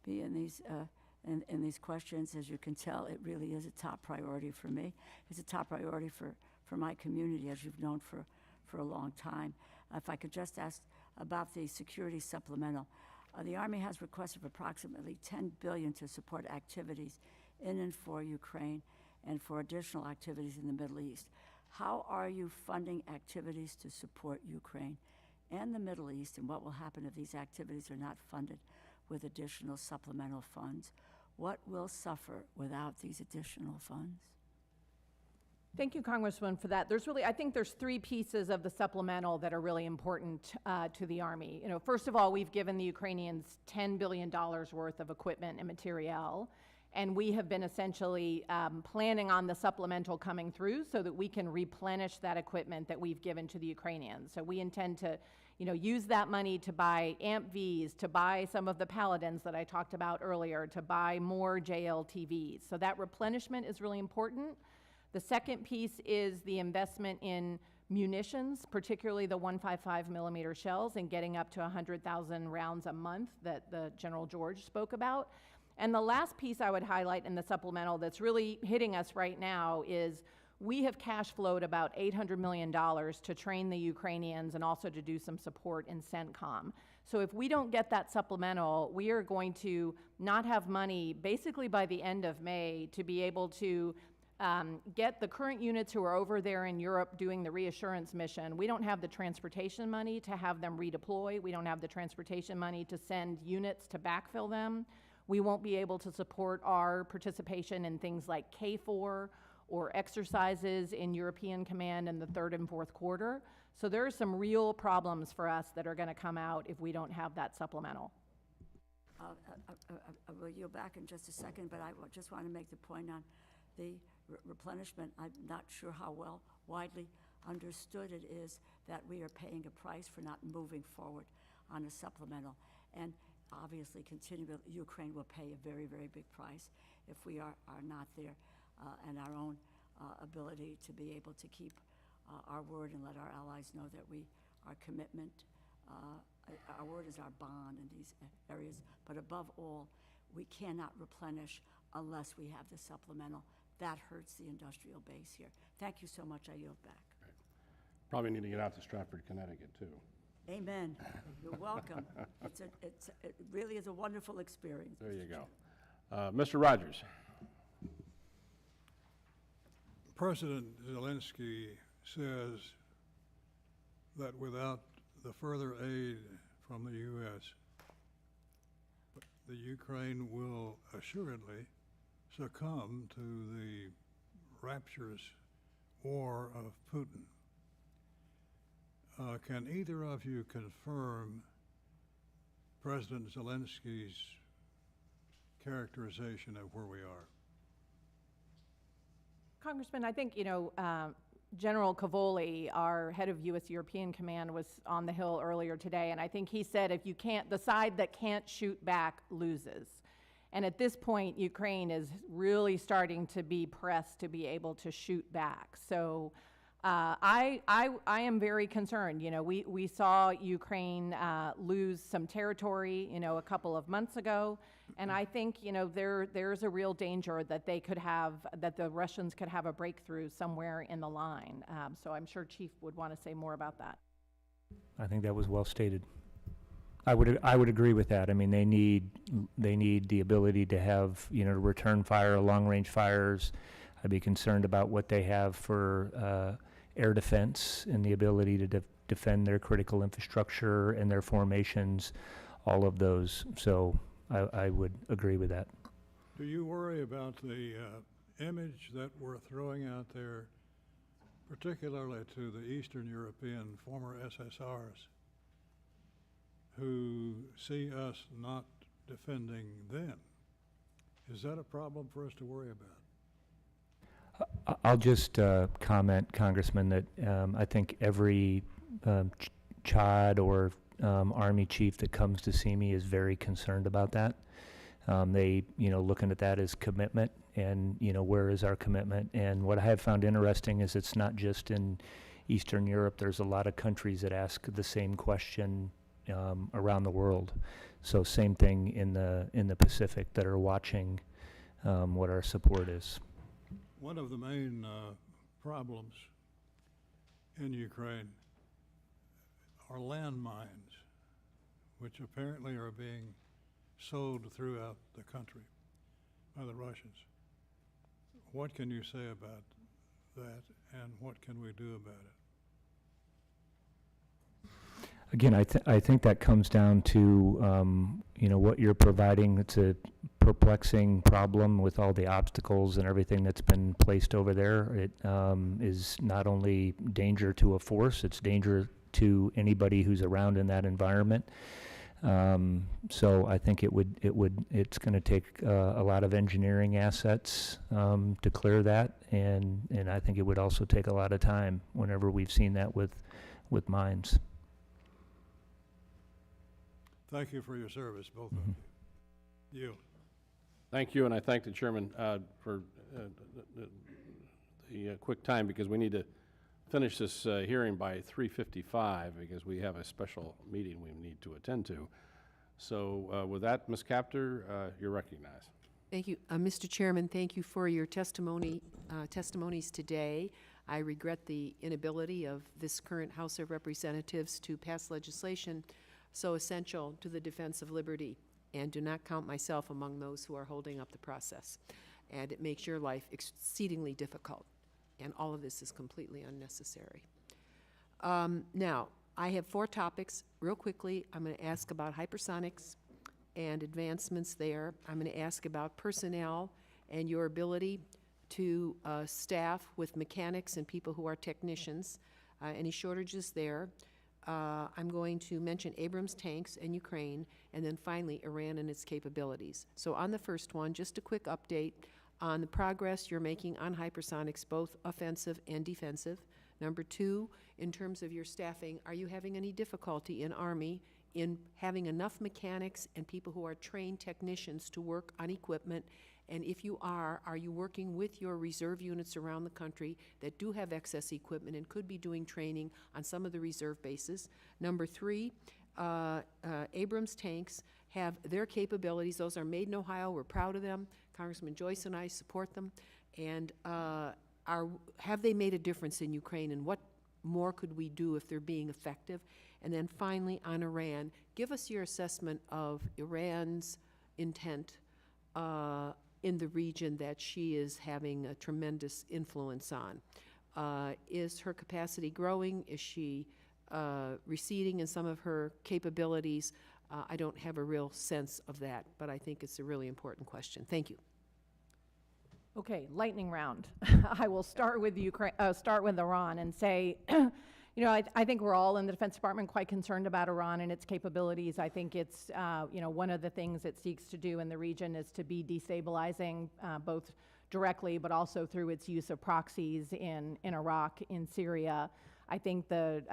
me in these questions. As you can tell, it really is a top priority for me. It's a top priority for my community, as you've known for a long time. If I could just ask about the security supplemental. The Army has requested approximately $10 billion to support activities in and for Ukraine and for additional activities in the Middle East. How are you funding activities to support Ukraine and the Middle East, and what will happen if these activities are not funded with additional supplemental funds? What will suffer without these additional funds? Thank you, Congresswoman, for that. I think there's 3 pieces of the supplemental that are really important to the Army. You know, first of all, we've given the Ukrainians $10 billion worth of equipment and materiel, and we have been essentially planning on the supplemental coming through so that we can replenish that equipment that we've given to the Ukrainians. So we intend to, you know, use that money to buy AMP-Vs, to buy some of the Paladins that I talked about earlier, to buy more JLTVs. So that replenishment is really important. The second piece is the investment in munitions, particularly the 155 millimeter shells, and getting up to 100,000 rounds a month that the General George spoke about. And the last piece I would highlight in the supplemental that's really hitting us right now is we have cash flowed about $800 million to train the Ukrainians and also to do some support in CENTCOM. So if we don't get that supplemental, we are going to not have money basically by the end of May to be able to get the current units who are over there in Europe doing the reassurance mission. We don't have the transportation money to have them redeploy. We don't have the transportation money to send units to backfill them. We won't be able to support our participation in things like KFOR or exercises in European Command in the 3rd and 4th quarter. So there are some real problems for us that are going to come out if we don't have that supplemental. I will yield back in just a second, but I just want to make the point on the replenishment. I'm not sure how widely understood it is that we are paying a price for not moving forward on a supplemental. And obviously Ukraine will pay a very, very big price if we are not there, and our own ability to be able to keep our word and let our allies know that our commitment, our word is our bond in these areas. But above all, we cannot replenish unless we have the supplemental. That hurts the industrial base here. Thank you so much. I yield back. Probably need to get out to Stratford, Connecticut, too. Amen. You're welcome. It really is a wonderful experience. There you Mr. go. Chair. Mr. Rogers. President Zelensky says that without the further aid from the U.S., the Ukraine will assuredly succumb to the rapturous war of Putin. Can either of you confirm President Zelensky's characterization of where we are? Congressman, I think, General Cavoli, our head of U.S. European Command, was on the Hill earlier today, and I think he said the side that can't shoot back loses. And at this point, Ukraine is really starting to be pressed to be able to shoot back. So I am very concerned. We saw Ukraine lose some territory, a couple of months ago, and I think, there's a real danger that that the Russians could have a breakthrough somewhere in the line. So I'm sure Chief would want to say more about that. I think that was well stated. I would agree with that. I mean, they need the ability to have, return fire, long-range fires. I'd be concerned about what they have for air defense and the ability to defend their critical infrastructure and their formations, all of those. So I would agree with that. Do you worry about the image that we're throwing out there, particularly to the Eastern European former SSRs, who see us not defending them? Is that a problem for us to worry about? I'll just comment, Congressman, that I think every Chad or Army chief that comes to see me is very concerned about that. They, looking at that as commitment, and where is our commitment? And what I have found interesting is it's not just in Eastern Europe. There's a lot of countries that ask the same question around the world. So same thing in the Pacific that are watching what our support is. One of the main problems in Ukraine are landmines, which apparently are being sold throughout the country by the Russians. What can you say about that, and what can we do about it? Again, I think that comes down to what you're providing. It's a perplexing problem with all the obstacles and everything that's been placed over there. It is not only danger to a force; it's danger to anybody who's around in that environment. So I think it's going to take a lot of engineering assets to clear that, and I think it would also take a lot of time. Whenever we've seen that with mines. Thank you for your service, both of you. Thank you, and I thank the chairman for the quick time, because we need to finish this hearing by 3:55 because we have a special meeting we need to attend to. So with that, Ms. Capter, you're recognized. Thank you. Mr. Chairman, thank you for your testimonies today. I regret the inability of this current House of Representatives to pass legislation so essential to the defense of liberty, and do not count myself among those who are holding up the process. And it makes your life exceedingly difficult, and all of this is completely unnecessary. Now, I have 4 topics. Real quickly, I'm going to ask about hypersonics and advancements there. I'm going to ask about personnel and your ability to staff with mechanics and people who are technicians, any shortages there. I'm going to mention Abrams tanks and Ukraine, and then finally Iran and its capabilities. So on the first one, just a quick update on the progress you're making on hypersonics, both offensive and defensive. Number 2, in terms of your staffing, are you having any difficulty in Army in having enough mechanics and people who are trained technicians to work on equipment? And if you are you working with your reserve units around the country that do have excess equipment and could be doing training on some of the reserve bases? Number 3, Abrams tanks have their capabilities. Those are made in Ohio. We're proud of them. Congressman Joyce and I support them. And have they made a difference in Ukraine, and what more could we do if they're being effective? And then finally, on Iran, give us your assessment of Iran's intent in the region that she is having a tremendous influence on. Is her capacity growing? Is she receding in some of her capabilities? I don't have a real sense of that, but I think it's a really important question. Thank you. Okay, lightning round. I will start with Iran and say, you know, I think we're all in the Defense Department quite concerned about Iran and its capabilities. I think it's, you know, one of the things it seeks to do in the region is to be destabilizing, both directly but also through its use of proxies in Iraq, in Syria. I think the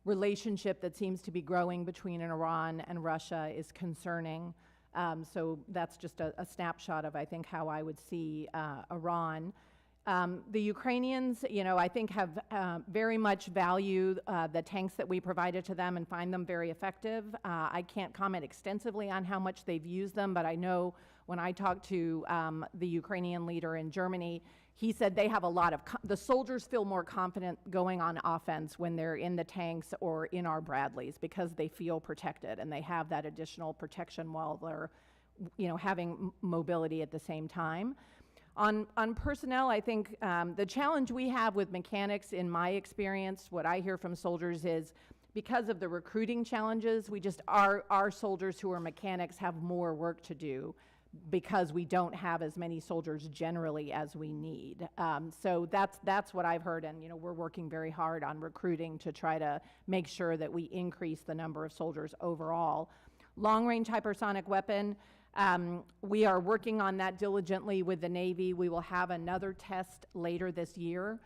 relationship that seems to be growing between Iran and Russia is concerning. So that's just a snapshot of, I think, how I would see Iran. The Ukrainians, you know, I think have very much valued the tanks that we provided to them and find them very effective. I can't comment extensively on how much they've used them, but I know when I talked to the Ukrainian leader in Germany, he said they have a lot of, the soldiers feel more confident going on offense when they're in the tanks or in our Bradleys because they feel protected and they have that additional protection while they're, you know, having mobility at the same time. On personnel, I think the challenge we have with mechanics, in my experience, what I hear from soldiers is because of the recruiting challenges, our soldiers who are mechanics have more work to do because we don't have as many soldiers generally as we need. So that's what I've heard, and you know, we're working very hard on recruiting to try to make sure that we increase the number of soldiers overall. Long-range hypersonic weapon, we are working on that diligently with the Navy. We will have another test later this year.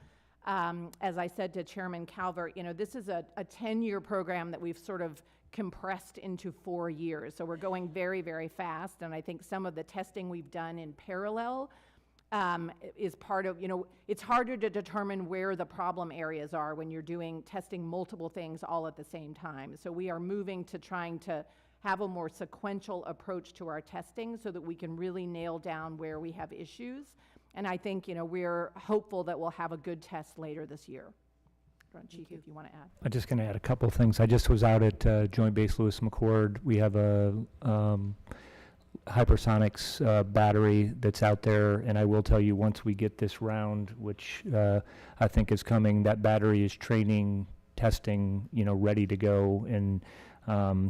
As I said to Chairman Calvert, you know, this is a 10-year program that we've sort of compressed into 4 years. So we're going very, very fast. And I think some of the testing we've done in parallel is part of, you know, it's harder to determine where the problem areas are when you're testing multiple things all at the same time. So we are moving to trying to have a more sequential approach to our testing so that we can really nail down where we have issues. And I think, you know, we're hopeful that we'll have a good test later this year. Chief, if you want to add. I'm just going to add a couple of things. I just was out at Joint Base Lewis McChord. We have a hypersonics battery that's out there, and I will tell you, once we get this round, which I think is coming, that battery is training, testing, you know, ready to go, and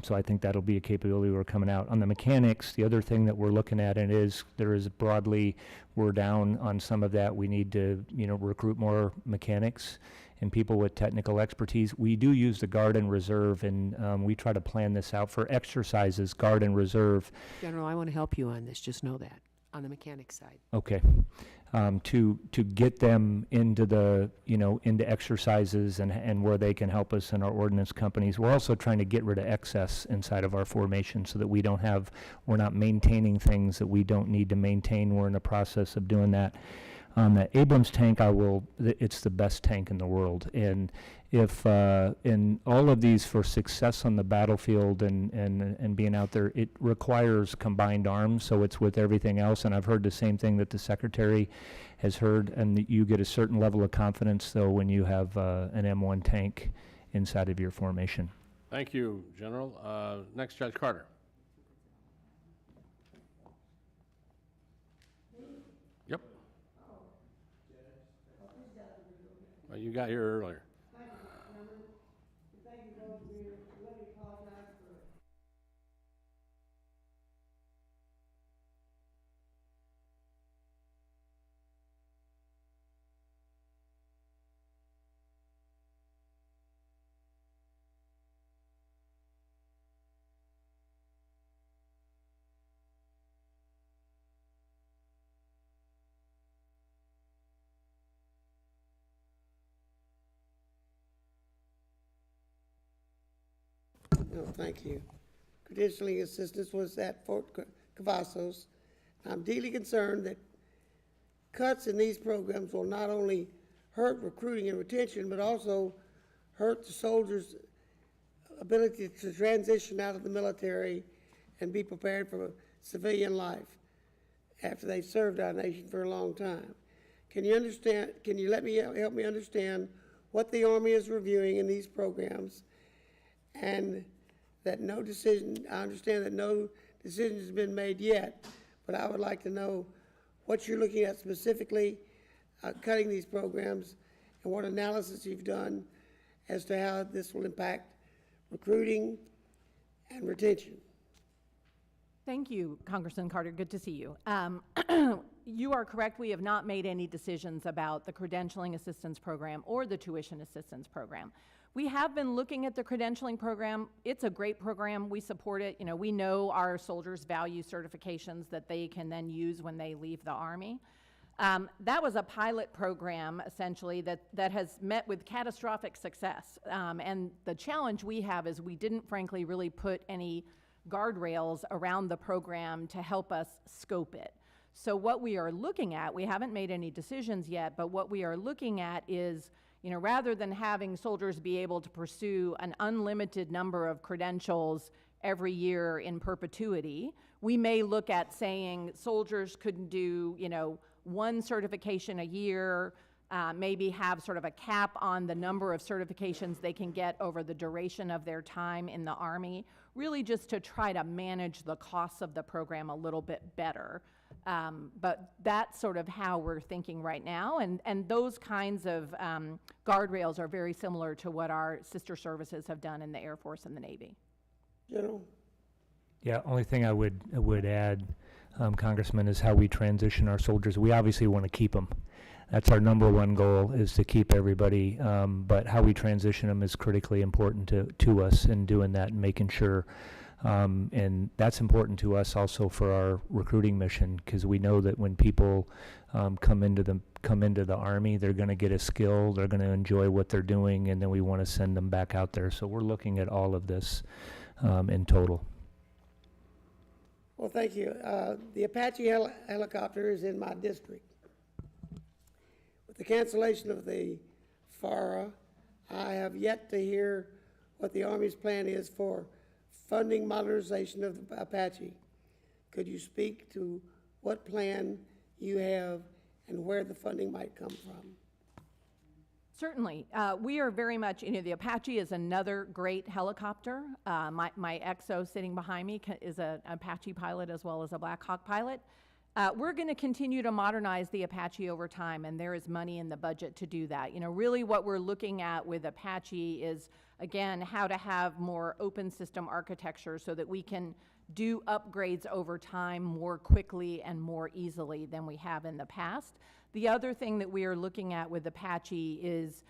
so I think that'll be a capability we're coming out. On the mechanics, the other thing that we're looking at, and there is broadly, we're down on some of that. We need to, you know, recruit more mechanics and people with technical expertise. We do use the Guard and Reserve, and we try to plan this out for exercises, Guard and Reserve. General, I want to help you on this, just know that, on the mechanics side. Okay. To get them into the, you know, into exercises and where they can help us in our ordnance companies. We're also trying to get rid of excess inside of our formation so that we're not maintaining things that we don't need to maintain. We're in the process of doing that. On the Abrams tank, it's the best tank in the world. And if, in all of these, for success on the battlefield and being out there, it requires combined arms, so it's with everything else. And I've heard the same thing that the Secretary has heard, and that you get a certain level of confidence, though, when you have an M1 tank inside of your formation. Thank you, General. Next, Judge Carter. Yep. Well, you got here earlier. No, thank you. Credentialing assistance was at Fort Cavazos. I'm deeply concerned that cuts in these programs will not only hurt recruiting and retention, but also hurt the soldiers' ability to transition out of the military and be prepared for civilian life after they've served our nation for a long time. Can you help me understand what the Army is reviewing in these programs, and that no decision, I understand that no decision has been made yet, but I would like to know what you're looking at specifically cutting these programs and what analysis you've done as to how this will impact recruiting and retention. Thank you, Congressman Carter. Good to see you. You are correct. We have not made any decisions about the credentialing assistance program or the tuition assistance program. We have been looking at the credentialing program. It's a great program. We support it. You know, we know our soldiers value certifications that they can then use when they leave the Army. That was a pilot program, essentially, that has met with catastrophic success. And the challenge we have is we didn't, frankly, really put any guardrails around the program to help us scope it. So what we are looking at, we haven't made any decisions yet, but what we are looking at is, you know, rather than having soldiers be able to pursue an unlimited number of credentials every year in perpetuity, we may look at saying soldiers could do, you know, one certification a year, maybe have sort of a cap on the number of certifications they can get over the duration of their time in the Army, really just to try to manage the costs of the program a little bit better. But that's sort of how we're thinking right now, and those kinds of guardrails are very similar to what our sister services have done in the Air Force and the Navy. General? Yeah, only thing I would add, Congressman, is how we transition our soldiers. We obviously want to keep them. That's our number one goal, is to keep everybody, but how we transition them is critically important to us in doing that and making sure, and that's important to us also for our recruiting mission, because we know that when people come into the Army, they're going to get a skill, they're going to enjoy what they're doing, and then we want to send them back out there. So we're looking at all of this in total. Well, thank you. The Apache helicopter is in my district. With the cancellation of the FARA, I have yet to hear what the Army's plan is for funding modernization of the Apache. Could you speak to what plan you have and where the funding might come from? Certainly. We are very much, you know, the Apache is another great helicopter. My XO sitting behind me is an Apache pilot as well as a Black Hawk pilot. We're going to continue to modernize the Apache over time, and there is money in the budget to do that. You know, really what we're looking at with Apache is, again, how to have more open system architecture so that we can do upgrades over time more quickly and more easily than we have in the past. The other thing that we are looking at with Apache is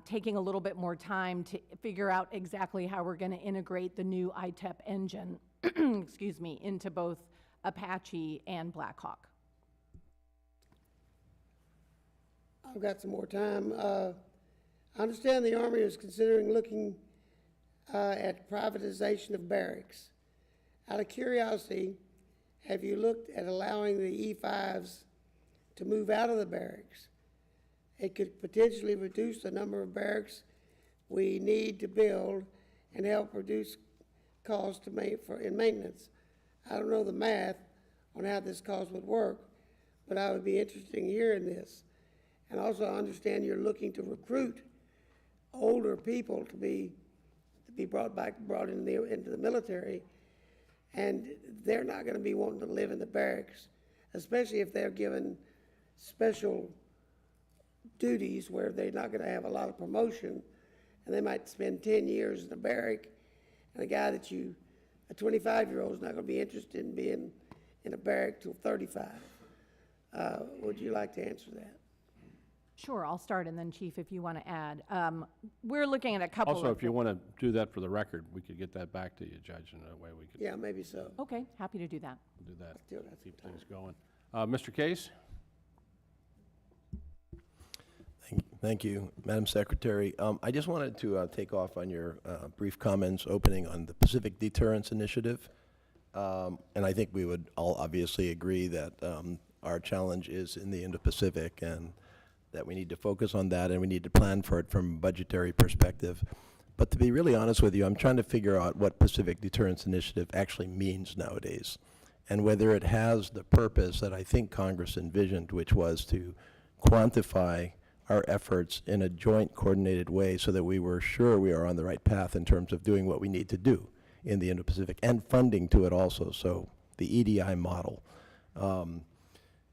taking a little bit more time to figure out exactly how we're going to integrate the new ITEP engine, excuse me, into both Apache and Black Hawk. I've got some more time. I understand the Army is considering looking at privatization of barracks. Out of curiosity, have you looked at allowing the E5s to move out of the barracks? It could potentially reduce the number of barracks we need to build and help reduce costs in maintenance. I don't know the math on how this cost would work, but I would be interested in hearing this. And also, I understand you're looking to recruit older people to be brought into the military, and they're not going to be wanting to live in the barracks, especially if they're given special duties where they're not going to have a lot of promotion, and they might spend 10 years in a barrack, and a 25-year-old is not going to be interested in being in a barrack till 35. Would you like to answer that? Sure, I'll start, and then Chief, if you want to add. We're looking at a couple Also, of... if you want to do that for the record, we could get that back to you, Judge, and that way we could Yeah, maybe so. Okay, happy to do that. do that, Still got some keep time. things going. Mr. Case? Thank you, Madam Secretary. I just wanted to take off on your brief comments opening on the Pacific Deterrence Initiative. And I think we would all obviously agree that our challenge is in the Indo-Pacific and that we need to focus on that and we need to plan for it from a budgetary perspective. But to be really honest with you, I'm trying to figure out what Pacific Deterrence Initiative actually means nowadays and whether it has the purpose that I think Congress envisioned, which was to quantify our efforts in a joint coordinated way so that we were sure we are on the right path in terms of doing what we need to do in the Indo-Pacific and funding to it also, so the EDI model.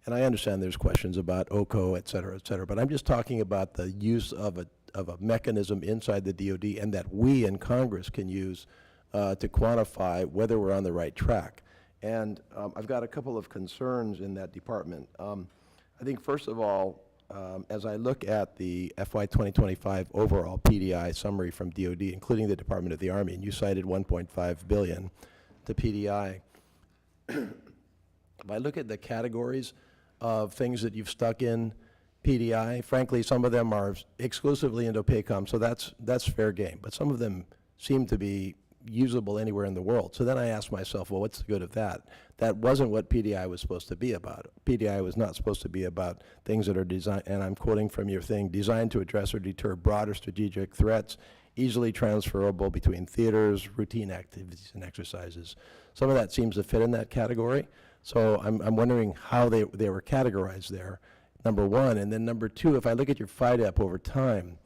And I understand there's questions about OCO, et cetera, but I'm just talking about the use of a mechanism inside the DoD and that we in Congress can use to quantify whether we're on the right track. And I've got a couple of concerns in that department. I think first of all, as I look at the FY 2025 overall PDI summary from DoD, including the Department of the Army, and you cited $1.5 billion to PDI, if I look at the categories of things that you've stuck in PDI, frankly, some of them are exclusively Indo-PACOM, so that's fair game. But some of them seem to be usable anywhere in the world. So then I asked myself, well, what's the good of that? That wasn't what PDI was supposed to be about. PDI was not supposed to be about things that are designed, and I'm quoting from your thing, designed to address or deter broader strategic threats, easily transferable between theaters, routine activities, and exercises. Some of that seems to fit in that category. So I'm wondering how they were categorized there, number one. And then number two, if I look at your FIDEP over time,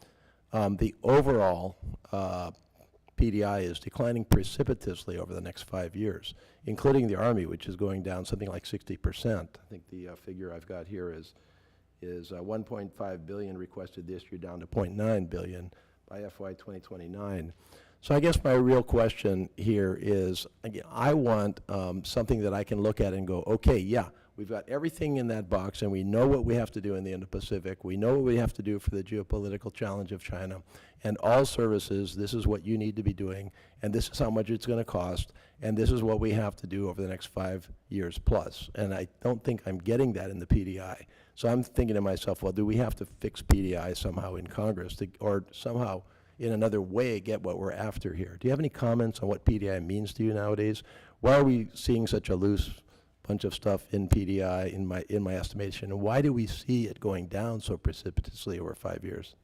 the overall PDI is declining precipitously over the next 5 years, including the Army, which is going down something like 60%. I think the figure I've got here is 1.5 billion requested this year, down to 0.9 billion by FY 2029. So I guess my real question here is, again, I want something that I can look at and go, okay, yeah, we've got everything in that box and we know what we have to do in the Indo-Pacific. We know what we have to do for the geopolitical challenge of China. And all services, this is what you need to be doing, and this is how much it's going to cost, and this is what we have to do over the next 5 years plus. And I don't think I'm getting that in the PDI. So I'm thinking to myself, well, do we have to fix PDI somehow in Congress or somehow in another way get what we're after here? Do you have any comments on what PDI means to you nowadays? Why are we seeing such a loose bunch of stuff in PDI in my estimation, and why do we see it going down so precipitously over 5 years?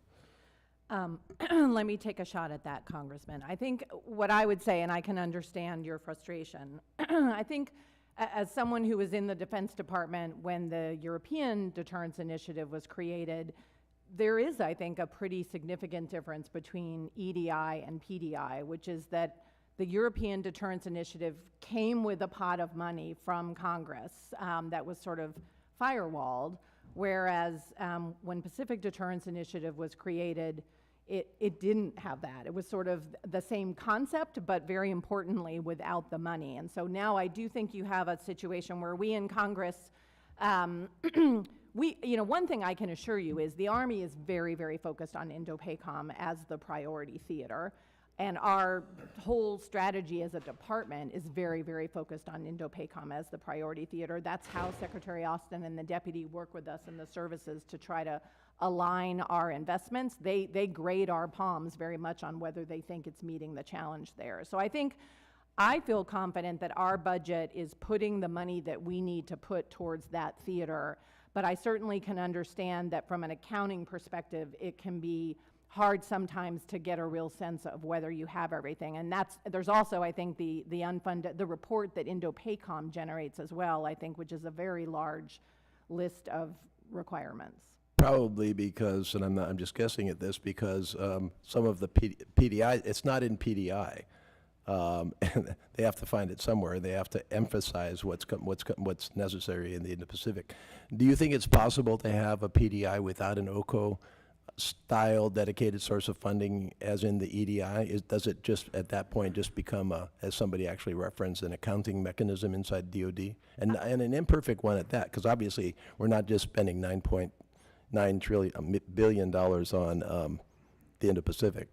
Let me take a shot at that, Congressman. I think what I would say, and I can understand your frustration, I think as someone who was in the Defense Department when the European Deterrence Initiative was created, there is, I think, a pretty significant difference between EDI and PDI, which is that the European Deterrence Initiative came with a pot of money from Congress that was sort of firewalled, whereas when Pacific Deterrence Initiative was created, it didn't have that. It was sort of the same concept, but very importantly, without the money. And so now I do think you have a situation where we in Congress, one thing I can assure you is the Army is very, very focused on Indo-PACOM as the priority theater. And our whole strategy as a department is very, very focused on Indo-PACOM as the priority theater. That's how Secretary Austin and the deputy work with us in the services to try to align our investments. They grade our palms very much on whether they think it's meeting the challenge there. So I feel confident that our budget is putting the money that we need to put towards that theater. But I certainly can understand that from an accounting perspective, it can be hard sometimes to get a real sense of whether you have everything. And there's also, I think, the unfunded, the report that Indo-PACOM generates as well, I think, which is a very large list of requirements. Probably because, and I'm just guessing at this, because some of the PDI, it's not in PDI. And they have to find it somewhere. They have to emphasize what's necessary in the Indo-Pacific. Do you think it's possible to have a PDI without an OCO style dedicated source of funding as in the EDI? Does it just at that point just become as somebody actually referenced, an accounting mechanism inside DoD, and an imperfect one at that? Because obviously we're not just spending $9.9 billion on the Indo-Pacific.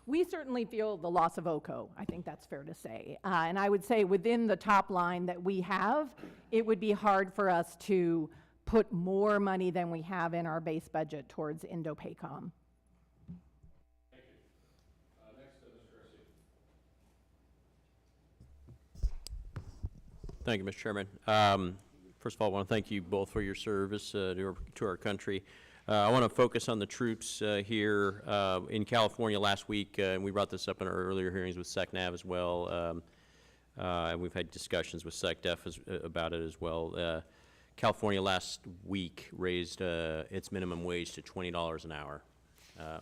We certainly feel the loss of OCO. I think that's fair to say. And I would say within the top line that we have, it would be hard for us to put more money than we have in our base budget towards Indo-PACOM. Thank you, Mr. Chairman. First of all, I want to thank you both for your service to our country. I want to focus on the troops here in California last week, and we brought this up in our earlier hearings with SecNav as well, and we've had discussions with SecDef about it as well. California last week raised its minimum wage to $20 an hour.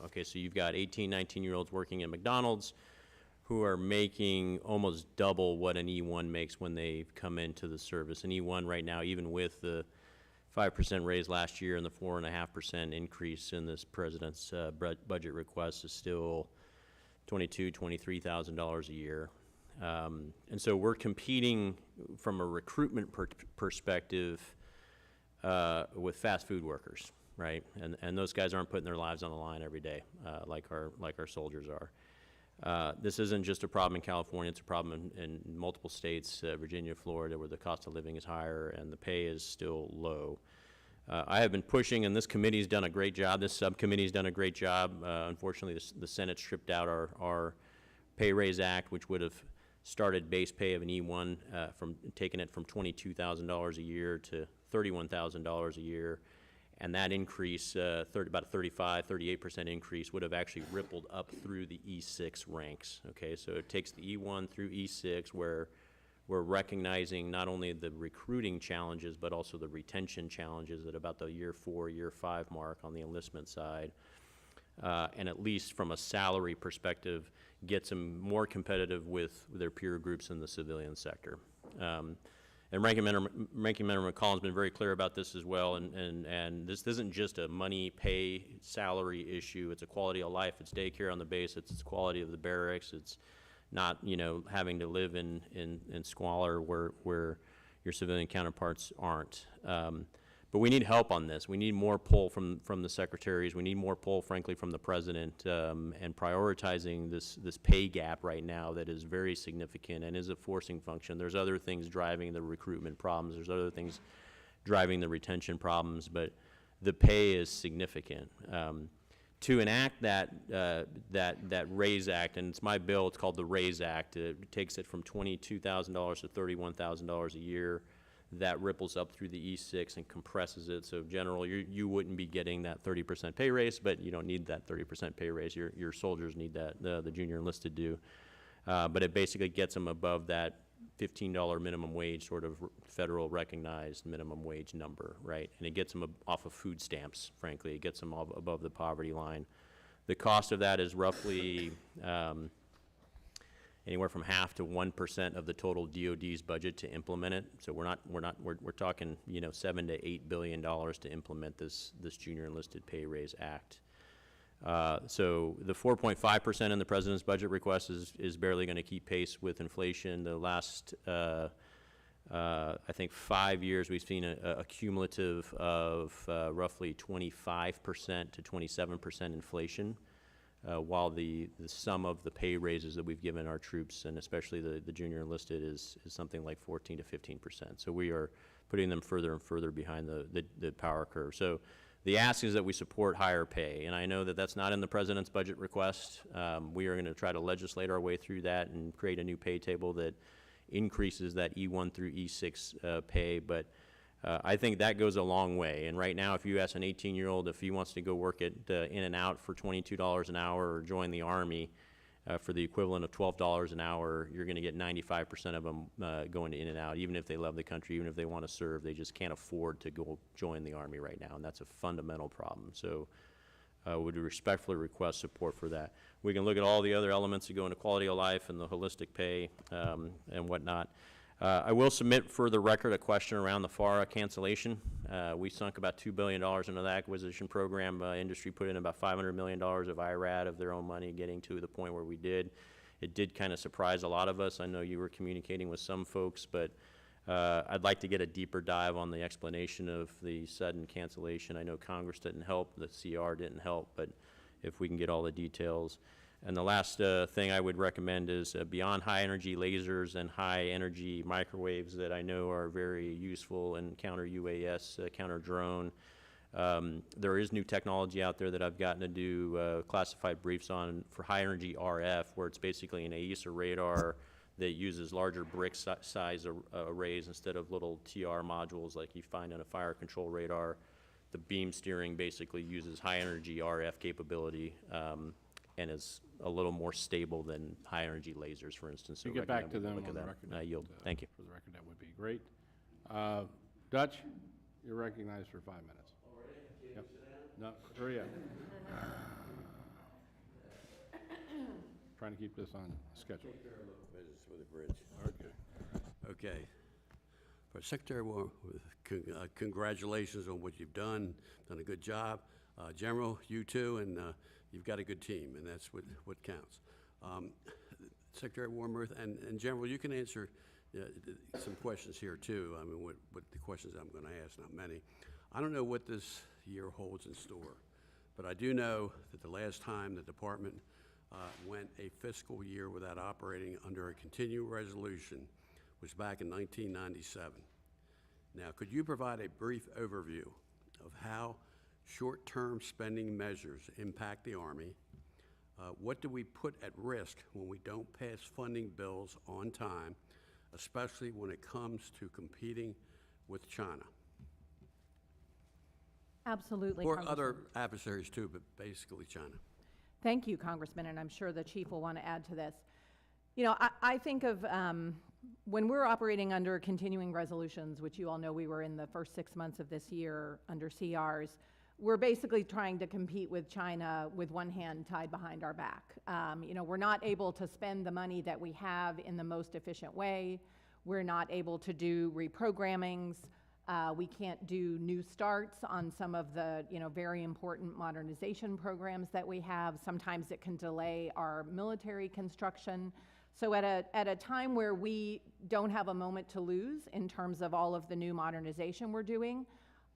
Okay, so you've got 18, 19-year-olds working at McDonald's who are making almost double what an E1 makes when they come into the service. An E1 right now, even with the 5% raise last year and the 4.5% increase in this president's budget request, is still $22,000, $23,000 a year. And so we're competing from a recruitment perspective with fast food workers, right? And those guys aren't putting their lives on the line every day like our soldiers are. This isn't just a problem in California, it's a problem in multiple states, Virginia, Florida, where the cost of living is higher and the pay is still low. I have been pushing, and this committee's done a great job, this subcommittee's done a great job. Unfortunately, the Senate stripped out our Pay Raise Act, which would have started base pay of an E1 from taking it from $22,000 a year to $31,000 a year. And that increase, about a 35, 38% increase, would have actually rippled up through the E6 ranks. Okay, so it takes the E1 through E6, where we're recognizing not only the recruiting challenges, but also the retention challenges at about the year 4, year 5 mark on the enlistment side. And at least from a salary perspective, gets them more competitive with their peer groups in the civilian sector. And Ranking Member McCollum's been very clear about this as well, and this isn't just a money, pay, salary issue. It's a quality of life. It's daycare on the base. It's quality of the barracks. It's not, having to live in squalor where your civilian counterparts aren't. But we need help on this. We need more pull from the secretaries. We need more pull, frankly, from the president, and prioritizing this pay gap right now that is very significant and is a forcing function. There's other things driving the recruitment problems. There's other things driving the retention problems, but the pay is significant. To enact that RAISE Act, and it's my bill, it's called the RAISE Act. It takes it from $22,000 to $31,000 a year. That ripples up through the E6 and compresses it. So generally, you wouldn't be getting that 30% pay raise, but you don't need that 30% pay raise. Your soldiers need that, the junior enlisted do. But it basically gets them above that $15 minimum wage, sort of federal recognized minimum wage number, right? And it gets them off of food stamps, frankly. It gets them above the poverty line. The cost of that is roughly anywhere from 0.5% to 1% of the total DoD's budget to implement it. So we're talking, $7 to $8 billion to implement this Junior Enlisted Pay Raise Act. So the 4.5% in the president's budget request is barely going to keep pace with inflation. The last, I think, 5 years, we've seen a cumulative of roughly 25% to 27% inflation. While the sum of the pay raises that we've given our troops, and especially the junior enlisted, is something like 14 to 15%. So we are putting them further and further behind the power curve. So the ask is that we support higher pay, and I know that that's not in the president's budget request. We are going to try to legislate our way through that and create a new pay table that increases that E1 through E6 pay, but I think that goes a long way. And right now, if you ask an 18-year-old if he wants to go work at In-N-Out for $22 an hour or join the Army for the equivalent of $12 an hour, you're going to get 95% of them going to In-N-Out, even if they love the country, even if they want to serve. They just can't afford to go join the Army right now, and that's a fundamental problem. So would respectfully request support for that. We can look at all the other elements that go into quality of life and the holistic pay and whatnot. I will submit for the record a question around the FARA cancellation. We sunk about $2 billion into the acquisition program. Industry put in about $500 million of IRAD of their own money, getting to the point where we did. It did kind of surprise a lot of us. I know you were communicating with some folks, but I'd like to get a deeper dive on the explanation of the sudden cancellation. I know Congress didn't help, the CR didn't help, but if we can get all the details. And the last thing I would recommend is beyond high-energy lasers and high-energy microwaves that I know are very useful in counter-UAS, counter-drone. There is new technology out there that I've gotten to do classified briefs on for high-energy RF, where it's basically an AESA radar that uses larger brick size arrays instead of little TR modules like you find on a fire control radar. The beam steering basically uses high-energy RF capability and is a little more stable than high-energy lasers, for instance. So You get back to recommend we them look on at the that. record. I yield. Thank you. For the record, that would be great. Dutch, you're recognized for 5 minutes. Yep. No, hurry up. Trying to keep this on schedule. Business with a bridge. Okay. Okay. For Secretary War, congratulations on what you've done a good job. General, you too, and you've got a good team, and that's what counts. Secretary Warmouth and General, you can answer some questions here too. I mean, what the questions I'm going to ask, not many. I don't know what this year holds in store, but I do know that the last time the department went a fiscal year without operating under a continuing resolution was back in 1997. Now, could you provide a brief overview of how short-term spending measures impact the Army? What do we put at risk when we don't pass funding bills on time, especially when it comes to competing with China? Absolutely, Or Congressman. other adversaries too, but basically China. Thank you, Congressman, and I'm sure the chief will want to add to this. You know, I think of when we're operating under continuing resolutions, which you all know we were in the first 6 months of this year under CRs, we're basically trying to compete with China with one hand tied behind our back. You know, we're not able to spend the money that we have in the most efficient way. We're not able to do reprogrammings. We can't do new starts on some of the, you know, very important modernization programs that we have. Sometimes it can delay our military construction. So at a time where we don't have a moment to lose in terms of all of the new modernization we're doing,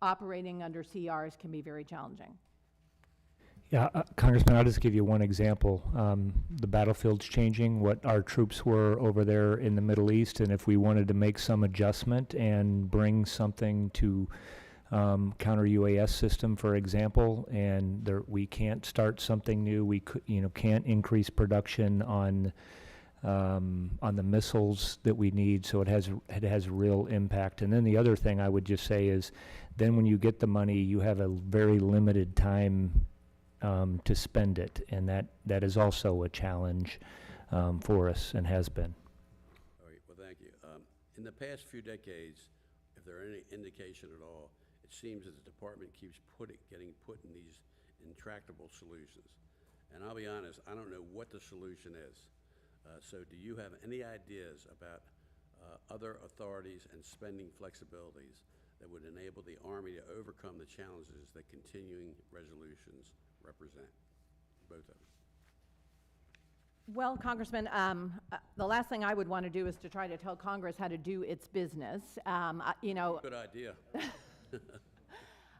operating under CRs can be very challenging. Yeah, Congressman, I'll just give you one example. The battlefield's changing, what our troops were over there in the Middle East, and if we wanted to make some adjustment and bring something to counter UAS system, for example, and we can't start something new, we can't increase production on the missiles that we need, so it has real impact. And then the other thing I would just say is, then when you get the money, you have a very limited time to spend it, and that is also a challenge for us and has been. All right, well, thank you. In the past few decades, if there are any indication at all, it seems that the department keeps getting put in these intractable solutions. And I'll be honest, I don't know what the solution is. So do you have any ideas about other authorities and spending flexibilities that would enable the Army to overcome the challenges that continuing resolutions represent, both of them? Well, Congressman, the last thing I would want to do is to try to tell Congress how to do its business. You know, Good idea.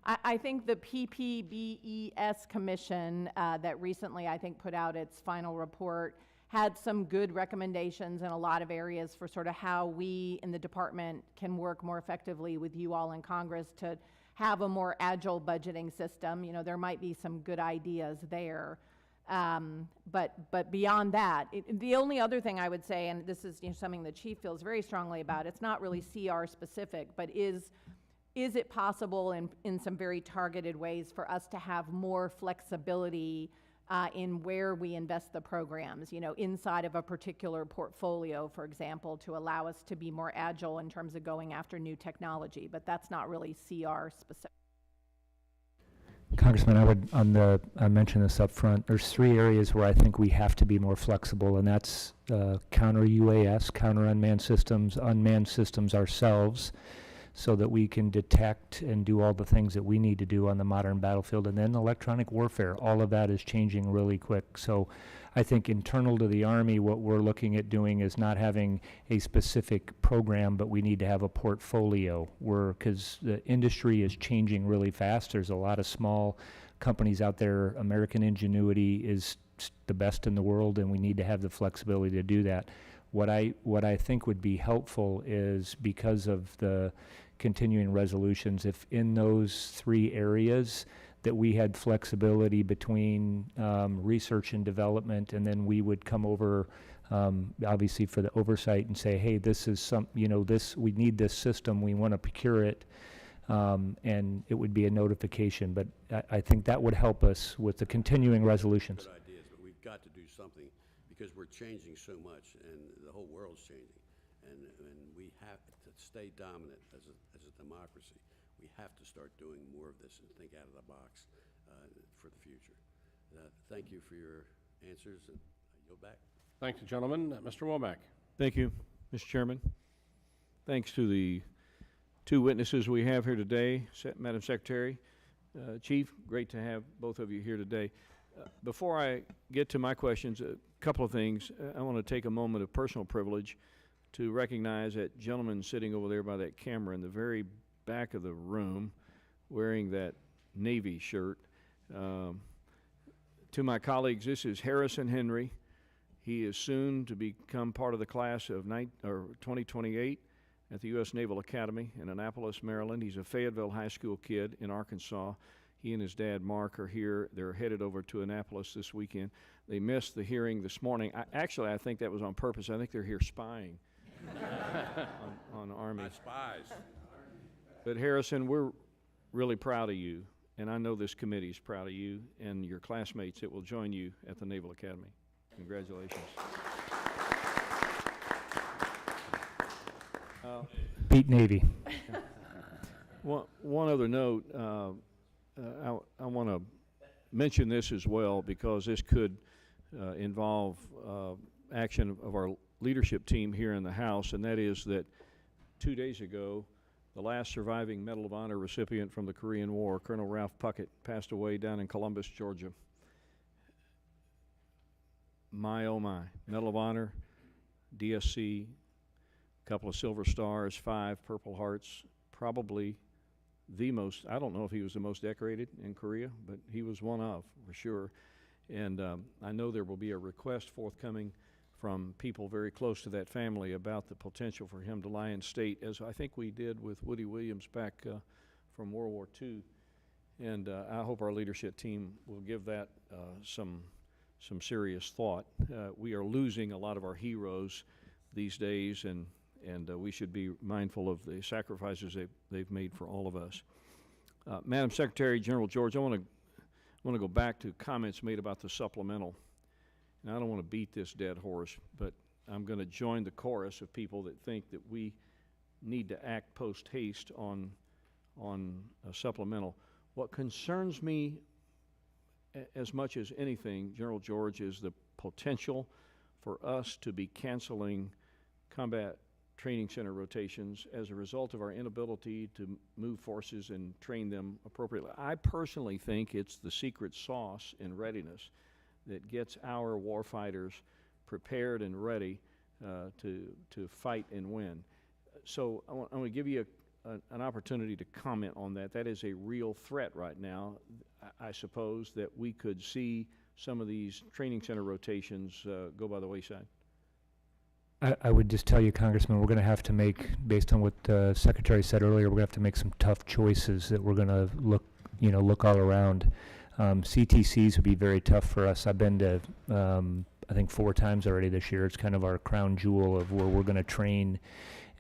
I think the PPBES Commission that recently, I think, put out its final report had some good recommendations in a lot of areas for sort of how we in the department can work more effectively with you all in Congress to have a more agile budgeting system. You know, there might be some good ideas there. But beyond that, the only other thing I would say, and this is, you know, something the chief feels very strongly about, it's not really CR specific, but is it possible in some very targeted ways for us to have more flexibility in where we invest the programs, you know, inside of a particular portfolio, for example, to allow us to be more agile in terms of going after new technology, but that's not really CR specific. Congressman, I mentioned this up front. There's 3 areas where I think we have to be more flexible, and that's counter UAS, counter unmanned systems ourselves, so that we can detect and do all the things that we need to do on the modern battlefield. And then electronic warfare, all of that is changing really quick. So I think internal to the Army, what we're looking at doing is not having a specific program, but we need to have a portfolio, because the industry is changing really fast. There's a lot of small companies out there. American ingenuity is the best in the world, and we need to have the flexibility to do that. What I think would be helpful is, because of the continuing resolutions, if in those 3 areas that we had flexibility between research and development, and then we would come over, obviously for the oversight, and say, hey, this is we need this system, we want to procure it, and it would be a notification. But I think that would help us with the continuing resolutions. Good ideas, but we've got to do something because we're changing so much, and the whole world's changing, and we have to stay dominant as a democracy. We have to start doing more of this and think out of the box for the future. Thank you for your answers, and I yield back. Thank you, gentlemen. Mr. Womack. Thank you, Mr. Chairman. Thanks to the 2 witnesses we have here today, Madam Secretary. Chief, great to have both of you here today. Before I get to my questions, a couple of things. I want to take a moment of personal privilege to recognize that gentleman sitting over there by that camera in the very back of the room wearing that Navy shirt. To my colleagues, this is Harrison Henry. He is soon to become part of the class of 2028 at the U.S. Naval Academy in Annapolis, Maryland. He's a Fayetteville High School kid in Arkansas. He and his dad, Mark, are here. They're headed over to Annapolis this weekend. They missed the hearing this morning. Actually, I think that was on purpose. I think they're here spying on Army. Not spies. But Harrison, we're really proud of you, and I know this committee is proud of you and your classmates that will join you at the Naval Academy. Congratulations. Beat Navy. One other note, I want to mention this as well, because this could involve action of our leadership team here in the House, and that is that 2 days ago, the last surviving Medal of Honor recipient from the Korean War, Colonel Ralph Puckett, passed away down in Columbus, Georgia. My, oh my. Medal of Honor, DSC, a couple of Silver Stars, 5 Purple Hearts, probably the most, I don't know if he was the most decorated in Korea, but he was one of, for sure. And I know there will be a request forthcoming from people very close to that family about the potential for him to lie in state, as I think we did with Woody Williams back from World War II. And I hope our leadership team will give that some serious thought. We are losing a lot of our heroes these days, and we should be mindful of the sacrifices they've made for all of us. Madam Secretary, General George, I want to go back to comments made about the supplemental. And I don't want to beat this dead horse, but I'm going to join the chorus of people that think that we need to act post haste on a supplemental. What concerns me as much as anything, General George, is the potential for us to be canceling combat training center rotations as a result of our inability to move forces and train them appropriately. I personally think it's the secret sauce in readiness that gets our warfighters prepared and ready to fight and win. So I want to give you an opportunity to comment on that. That is a real threat right now. I suppose that we could see some of these training center rotations go by the wayside. I would just tell you, Congressman, we're going to have to make, based on what the Secretary said earlier, we're going to have to make some tough choices that we're going to look all around. CTCs would be very tough for us. I've been to, I think 4 times already this year. It's kind of our crown jewel of where we're going to train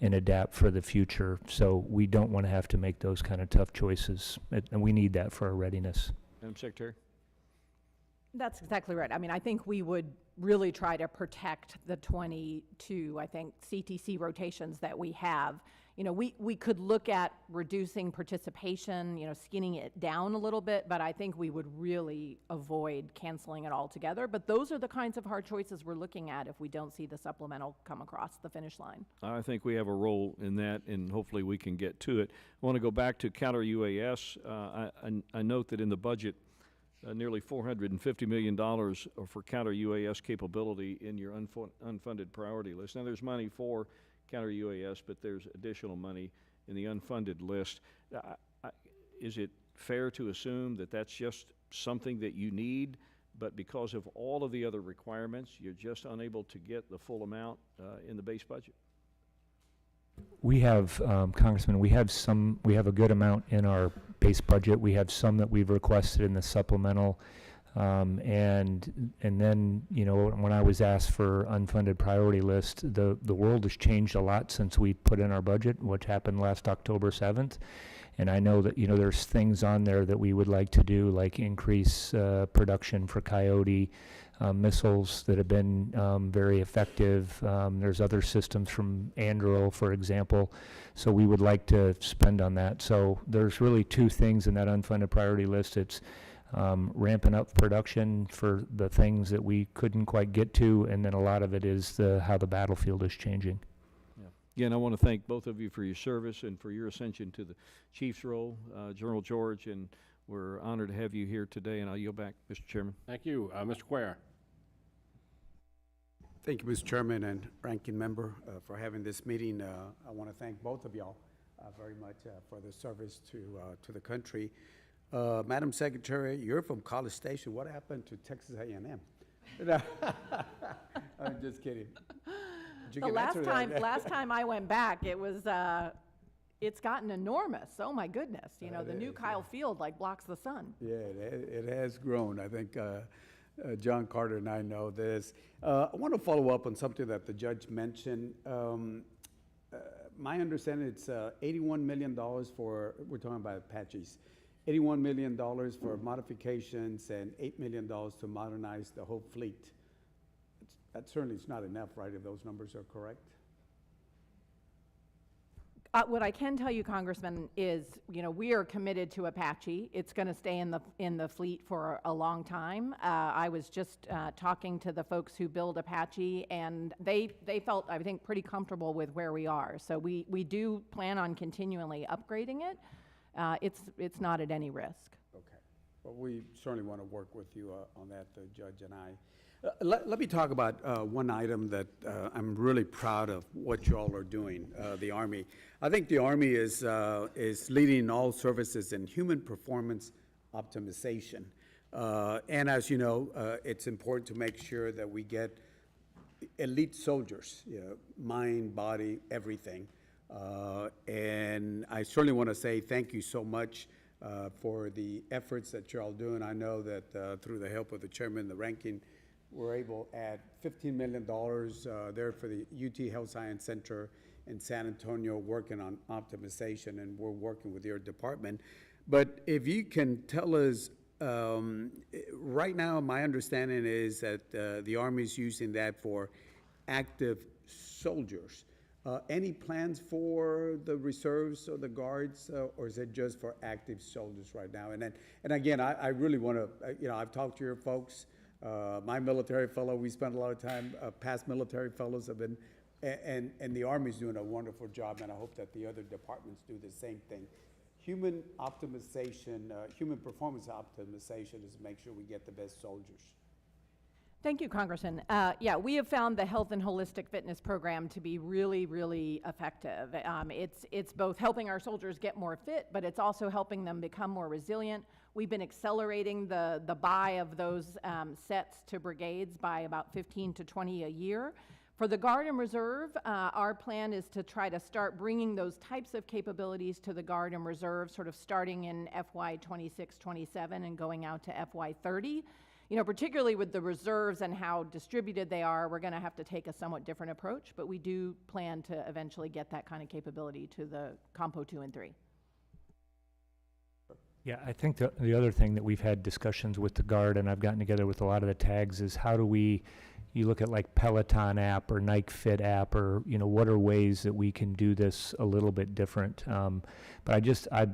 and adapt for the future. So we don't want to have to make those kind of tough choices, and we need that for our readiness. Madam Secretary? That's exactly right. I mean, I think we would really try to protect the 22, I think, CTC rotations that we have. You know, we could look at reducing participation, skinning it down a little bit, but I think we would really avoid canceling it altogether. But those are the kinds of hard choices we're looking at if we don't see the supplemental come across the finish line. I think we have a role in that, and hopefully we can get to it. I want to go back to counter UAS. I note that in the budget, nearly $450 million for counter UAS capability in your unfunded priority list. Now, there's money for counter UAS, but there's additional money in the unfunded list. Is it fair to assume that that's just something that you need but because of all of the other requirements, you're just unable to get the full amount in the base budget? We have, Congressman, we have a good amount in our base budget. We have some that we've requested in the supplemental. And then, you know, when I was asked for unfunded priority list, the world has changed a lot since we put in our budget, which happened last October 7th. And I know that, you know, there's things on there that we would like to do, like increase production for Coyote missiles that have been very effective. There's other systems from Anduril, for example. So we would like to spend on that. So there's really two things in that unfunded priority list. It's ramping up production for the things that we couldn't quite get to, and then a lot of it is how the battlefield is changing. Yeah. Again, I want to thank both of you for your service and for your ascension to the chief's role, General George, and we're honored to have you here today, and I'll yield back, Mr. Chairman. Thank you. Mr. Cuellar. Thank you, Mr. Chairman and Ranking Member, for having this meeting. I want to thank both of y'all very much for the service to the country. Madam Secretary, you're from College Station. What happened to Texas A&M? I'm just kidding. The last time I went back, it was, it's gotten enormous. Oh my goodness. You know, the new Kyle Field like blocks the sun. Yeah, it has grown. I think John Carter and I know this. I want to follow up on something that the judge mentioned. My understanding, it's $81 million for, we're talking about Apaches, $81 million for modifications and $8 million to modernize the whole fleet. That certainly is not enough, right, if those numbers are correct? What I can tell you, Congressman, is, you know, we are committed to Apache. It's going to stay in the fleet for a long time. I was just talking to the folks who build Apache, and they felt, I think, pretty comfortable with where we are. So we do plan on continually upgrading it. It's not at any risk. Okay. Well, we certainly want to work with you on that, the judge and I. Let me talk about one item that I'm really proud of what you all are doing, the Army. I think the Army is leading all services in human performance optimization. And as you know, it's important to make sure that we get elite soldiers, you know, mind, body, everything. And I certainly want to say thank you so much for the efforts that you're all doing. I know that through the help of the chairman, the ranking, we're able to add $15 million there for the UT Health Science Center in San Antonio, working on optimization, and we're working with your department. But if you can tell us, right now my understanding is that the Army is using that for active soldiers. Any plans for the reserves or the guards, or is it just for active soldiers right now? And again, I really want to, you know, I've talked to your folks. My military fellow, we spent a lot of time, past military fellows have been, and the Army's doing a wonderful job, and I hope that the other departments do the same thing. Human optimization, human performance optimization is to make sure we get the best soldiers. Thank you, Congressman. Yeah, we have found the Health and Holistic Fitness Program to be really, really effective. It's both helping our soldiers get more fit, but it's also helping them become more resilient. We've been accelerating the buy of those sets to brigades by about 15 to 20 a year. For the Guard and Reserve, our plan is to try to start bringing those types of capabilities to the Guard and Reserve, sort of starting in FY 26-27 and going out to FY 30. You know, particularly with the reserves and how distributed they are, we're going to have to take a somewhat different approach, but we do plan to eventually get that kind of capability to the Compo 2 and 3. Yeah, I think the other thing that we've had discussions with the Guard, and I've gotten together with a lot of the tags, is how do we, you look at like Peloton app or Nike Fit app, or, you know, what are ways that we can do this a little bit different? But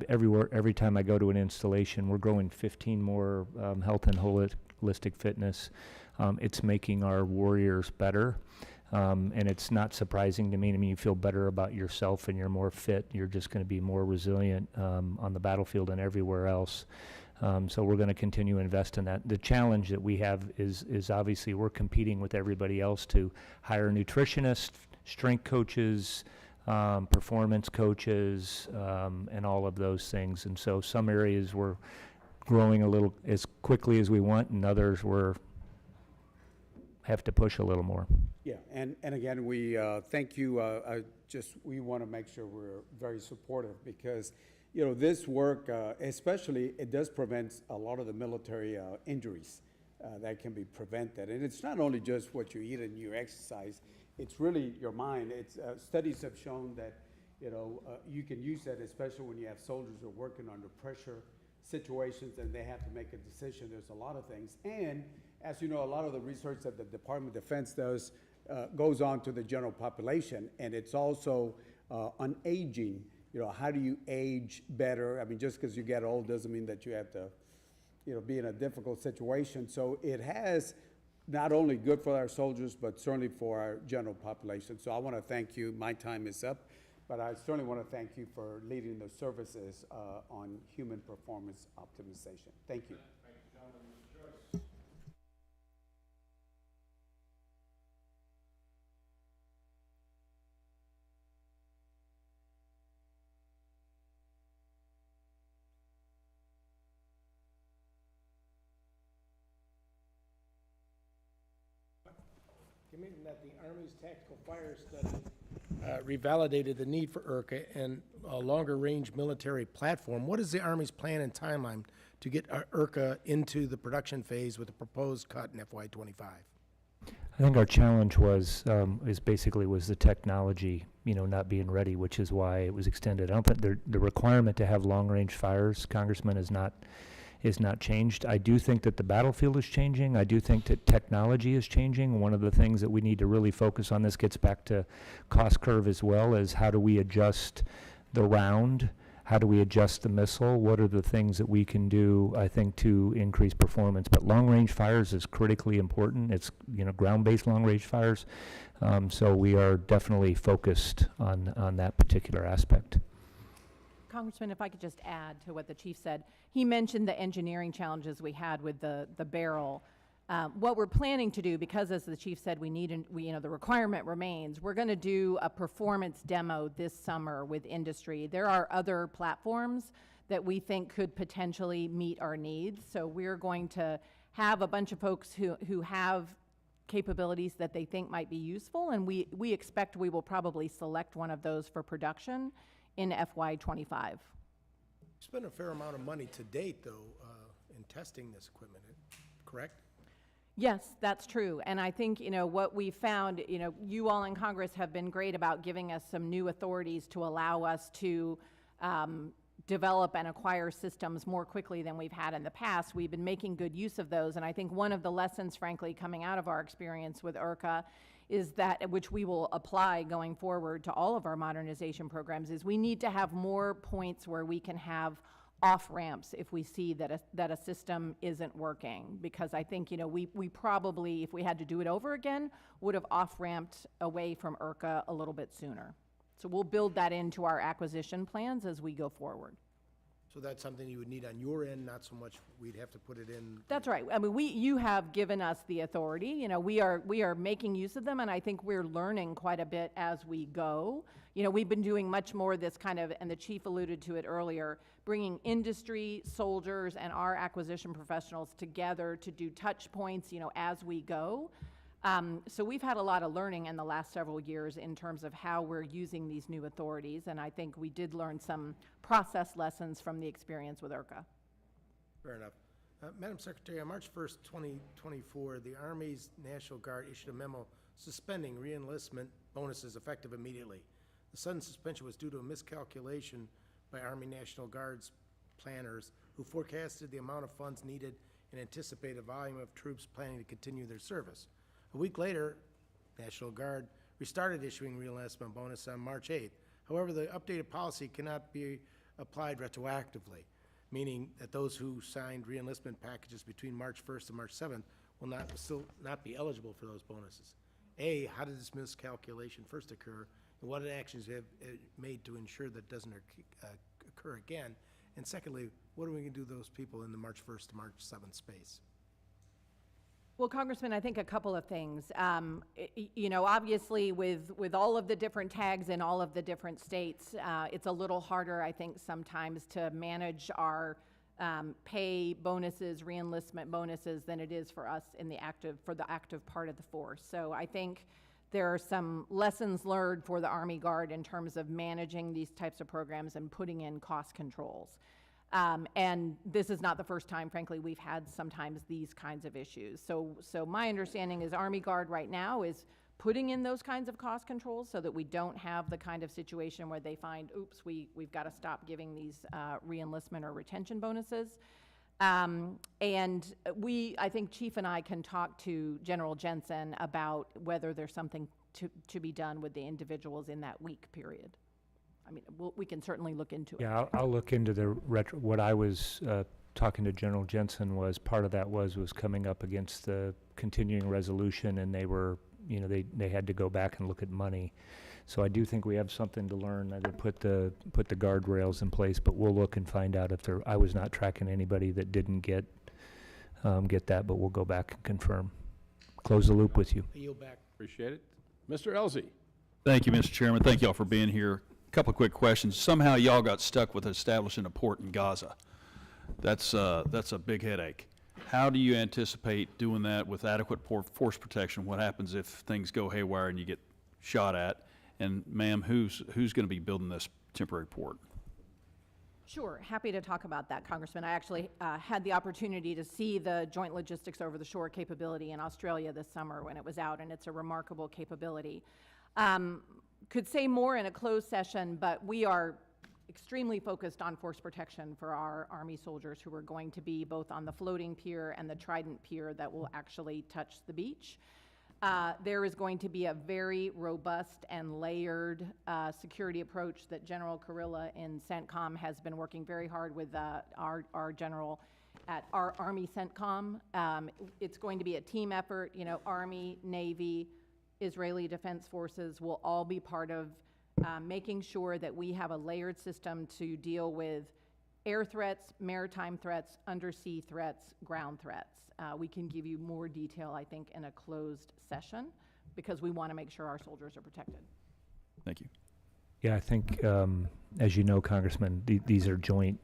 every time I go to an installation, we're growing 15 more health and holistic fitness. It's making our warriors better. And it's not surprising to me. I mean, you feel better about yourself and you're more fit. You're just going to be more resilient on the battlefield and everywhere else. So we're going to continue to invest in that. The challenge that we have is obviously we're competing with everybody else to hire nutritionists, strength coaches, performance coaches, and all of those things. And so some areas we're growing a little as quickly as we want, and others have to push a little more. Yeah, and again, we thank you. We want to make sure we're very supportive because, you know, this work, especially, it does prevent a lot of the military injuries that can be prevented. And it's not only just what you eat and you exercise, it's really your mind. Studies have shown that, you know, you can use that, especially when you have soldiers who are working under pressure situations and they have to make a decision. There's a lot of things. And as you know, a lot of the research that the Department of Defense does goes on to the general population, and it's also on aging. You know, how do you age better? I mean, just because you get old doesn't mean that you have to, you know, be in a difficult situation. So it has not only good for our soldiers, but certainly for our general population. So I want to thank you. My time is up, but I certainly want to thank you for leading the services on human performance optimization. Thank you. Given that the Army's tactical fire study revalidated the need for IRCA and a longer-range military platform, what is the Army's plan and timeline to get IRCA into the production phase with a proposed cut in FY25? I think our challenge was the technology, you know, not being ready, which is why it was extended. I don't think the requirement to have long-range fires, Congressman, is not changed. I do think that the battlefield is changing. I do think that technology is changing. One of the things that we need to really focus on, this gets back to cost curve as well, is how do we adjust the round? How do we adjust the missile? What are the things that we can do, I think, to increase performance? But long-range fires is critically important. It's, you know, ground-based long-range fires. So we are definitely focused on that particular aspect. Congressman, if I could just add to what the chief said. He mentioned the engineering challenges we had with the barrel. What we're planning to do, because as the chief said, the requirement remains, we're going to do a performance demo this summer with industry. There are other platforms that we think could potentially meet our needs. So we're going to have a bunch of folks who have capabilities that they think might be useful, and we expect we will probably select one of those for production in FY25. Spent a fair amount of money to date, though, in testing this equipment, correct? Yes, that's true. And I think, you know, what we found, you know, you all in Congress have been great about giving us some new authorities to allow us to develop and acquire systems more quickly than we've had in the past. We've been making good use of those. And I think one of the lessons, frankly, coming out of our experience with IRCA is that, which we will apply going forward to all of our modernization programs, is we need to have more points where we can have off-ramps if we see that a system isn't working. Because I think, you know, we probably, if we had to do it over again, would have off-ramped away from IRCA a little bit sooner. So we'll build that into our acquisition plans as we go forward. So that's something you would need on your end, not so much we'd have to put it in. That's right. I mean, you have given us the authority. You know, we are making use of them, and I think we're learning quite a bit as we go. You know, we've been doing much more this kind of, and the chief alluded to it earlier, bringing industry, soldiers, and our acquisition professionals together to do touch points, you know, as we go. So we've had a lot of learning in the last several years in terms of how we're using these new authorities, and I think we did learn some process lessons from the experience with IRCA. Fair enough. Madam Secretary, on March 1st, 2024, the Army's National Guard issued a memo suspending reenlistment bonuses effective immediately. The sudden suspension was due to a miscalculation by Army National Guard's planners who forecasted the amount of funds needed and anticipated volume of troops planning to continue their service. A week later, National Guard restarted issuing reenlistment bonus on March 8th. However, the updated policy cannot be applied retroactively, meaning that those who signed reenlistment packages between March 1st and March 7th will still not be eligible for those bonuses. A, how did this miscalculation first occur, and what actions have made to ensure that it doesn't occur again? And secondly, what are we going to do to those people in the March 1st to March 7th space? Well, Congressman, I think a couple of things. You know, obviously with all of the different tags in all of the different states, it's a little harder, I think, sometimes to manage our pay bonuses, reenlistment bonuses than it is for us in the active part of the force. So I think there are some lessons learned for the Army Guard in terms of managing these types of programs and putting in cost controls. And this is not the first time, frankly, we've had sometimes these kinds of issues. So my understanding is Army Guard right now is putting in those kinds of cost controls so that we don't have the kind of situation where they find, oops, we've got to stop giving these reenlistment or retention bonuses. And I think Chief and I can talk to General Jensen about whether there's something to be done with the individuals in that week period. I mean, we can certainly look into it. Yeah, I'll look into the what I was talking to General Jensen was part of that was coming up against the continuing resolution, and they were, you know, they had to go back and look at money. So I do think we have something to learn, to put the guardrails in place, but we'll look and find out if I was not tracking anybody that didn't get that, but we'll go back and confirm. Close the loop with you. I yield back. Appreciate it. Mr. Elzey. Thank you, Mr. Chairman. Thank you all for being here. Couple of quick questions. Somehow y'all got stuck with establishing a port in Gaza. That's a big headache. How do you anticipate doing that with adequate force protection? What happens if things go haywire and you get shot at? And ma'am, who's going to be building this temporary port? Sure, happy to talk about that, Congressman. I actually had the opportunity to see the Joint Logistics Over the Shore capability in Australia this summer when it was out, and it's a remarkable capability. Could say more in a closed session, but we are extremely focused on force protection for our Army soldiers who are going to be both on the floating pier and the Trident pier that will actually touch the beach. There is going to be a very robust and layered security approach that General Kurilla in CENTCOM has been working very hard with our general at our Army CENTCOM. It's going to be a team effort. You know, Army, Navy, Israeli Defense Forces will all be part of making sure that we have a layered system to deal with air threats, maritime threats, undersea threats, ground threats. We can give you more detail, I think, in a closed session because we want to make sure our soldiers are protected. Thank you. Yeah, I think, as you know, Congressman, these are joint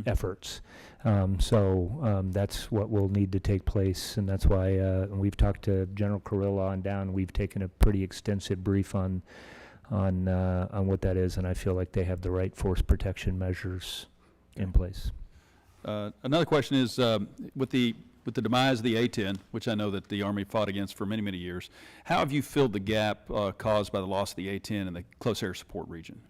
efforts. So that's what will need to take place, and that's why we've talked to General Kurilla on down. We've taken a pretty extensive brief on what that is, and I feel like they have the right force protection measures in place. Another question is with the demise of the A-10, which I know that the Army fought against for many, many years, how have you filled the gap caused by the loss of the A-10 in the close air support region?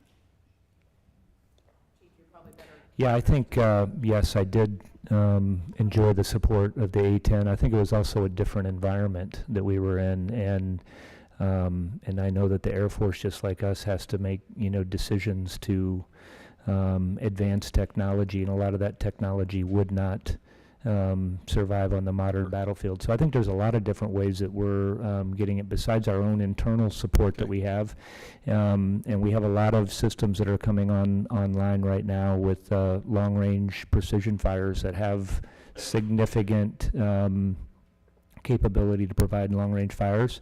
Yeah, I think, yes, I did enjoy the support of the A-10. I think it was also a different environment that we were in, and I know that the Air Force, just like us, has to make, you know, decisions to advance technology, and a lot of that technology would not survive on the modern battlefield. So I think there's a lot of different ways that we're getting it besides our own internal support that we have. And we have a lot of systems that are coming online right now with long-range precision fires that have significant capability to provide long-range fires.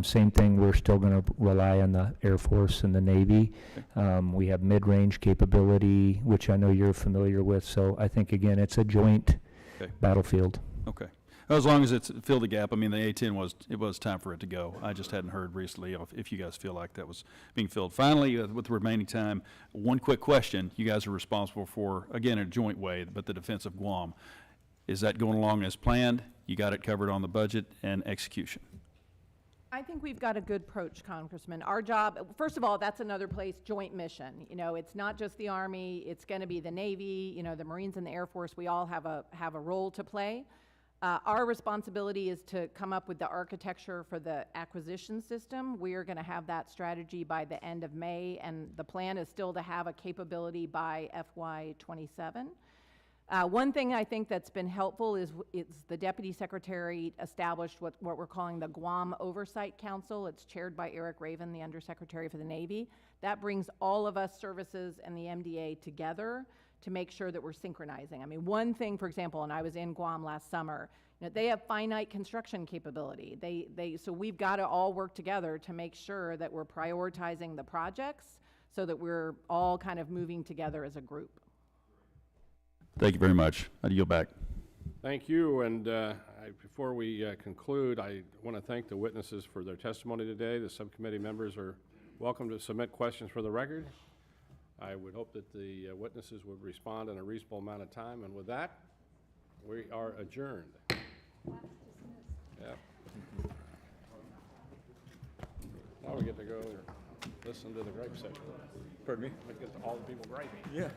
Same thing, we're still going to rely on the Air Force and the Navy. We have mid-range capability, which I know you're familiar with. So I think, again, it's a joint battlefield. Okay. Well, as long as it's filled the gap, I mean, the A-10 it was time for it to go. I just hadn't heard recently if you guys feel like that was being filled. Finally, with the remaining time, one quick question. You guys are responsible for, again, in a joint way, but the defense of Guam. Is that going along as planned? You got it covered on the budget and execution? I think we've got a good approach, Congressman. Our job, first of all, that's another place, joint mission. You know, it's not just the Army, it's going to be the Navy, you know, the Marines and the Air Force. We all have a role to play. Our responsibility is to come up with the architecture for the acquisition system. We are going to have that strategy by the end of May, and the plan is still to have a capability by FY27. One thing I think that's been helpful is the Deputy Secretary established what we're calling the Guam Oversight Council. It's chaired by Eric Raven, the Undersecretary for the Navy. That brings all of us services and the MDA together to make sure that we're synchronizing. I mean, one thing, for example, and I was in Guam last summer, you know, they have finite construction capability. So we've got to all work together to make sure that we're prioritizing the projects so that we're all kind of moving together as a group. Thank you very much. I yield back. Thank you, and before we conclude, I want to thank the witnesses for their testimony today. The subcommittee members are welcome to submit questions for the record. I would hope that the witnesses would respond in a reasonable amount of time, and with that, we are adjourned. Yeah. Now we get to go listen to the gripe session. Pardon me? We get to all the people griping. Yeah.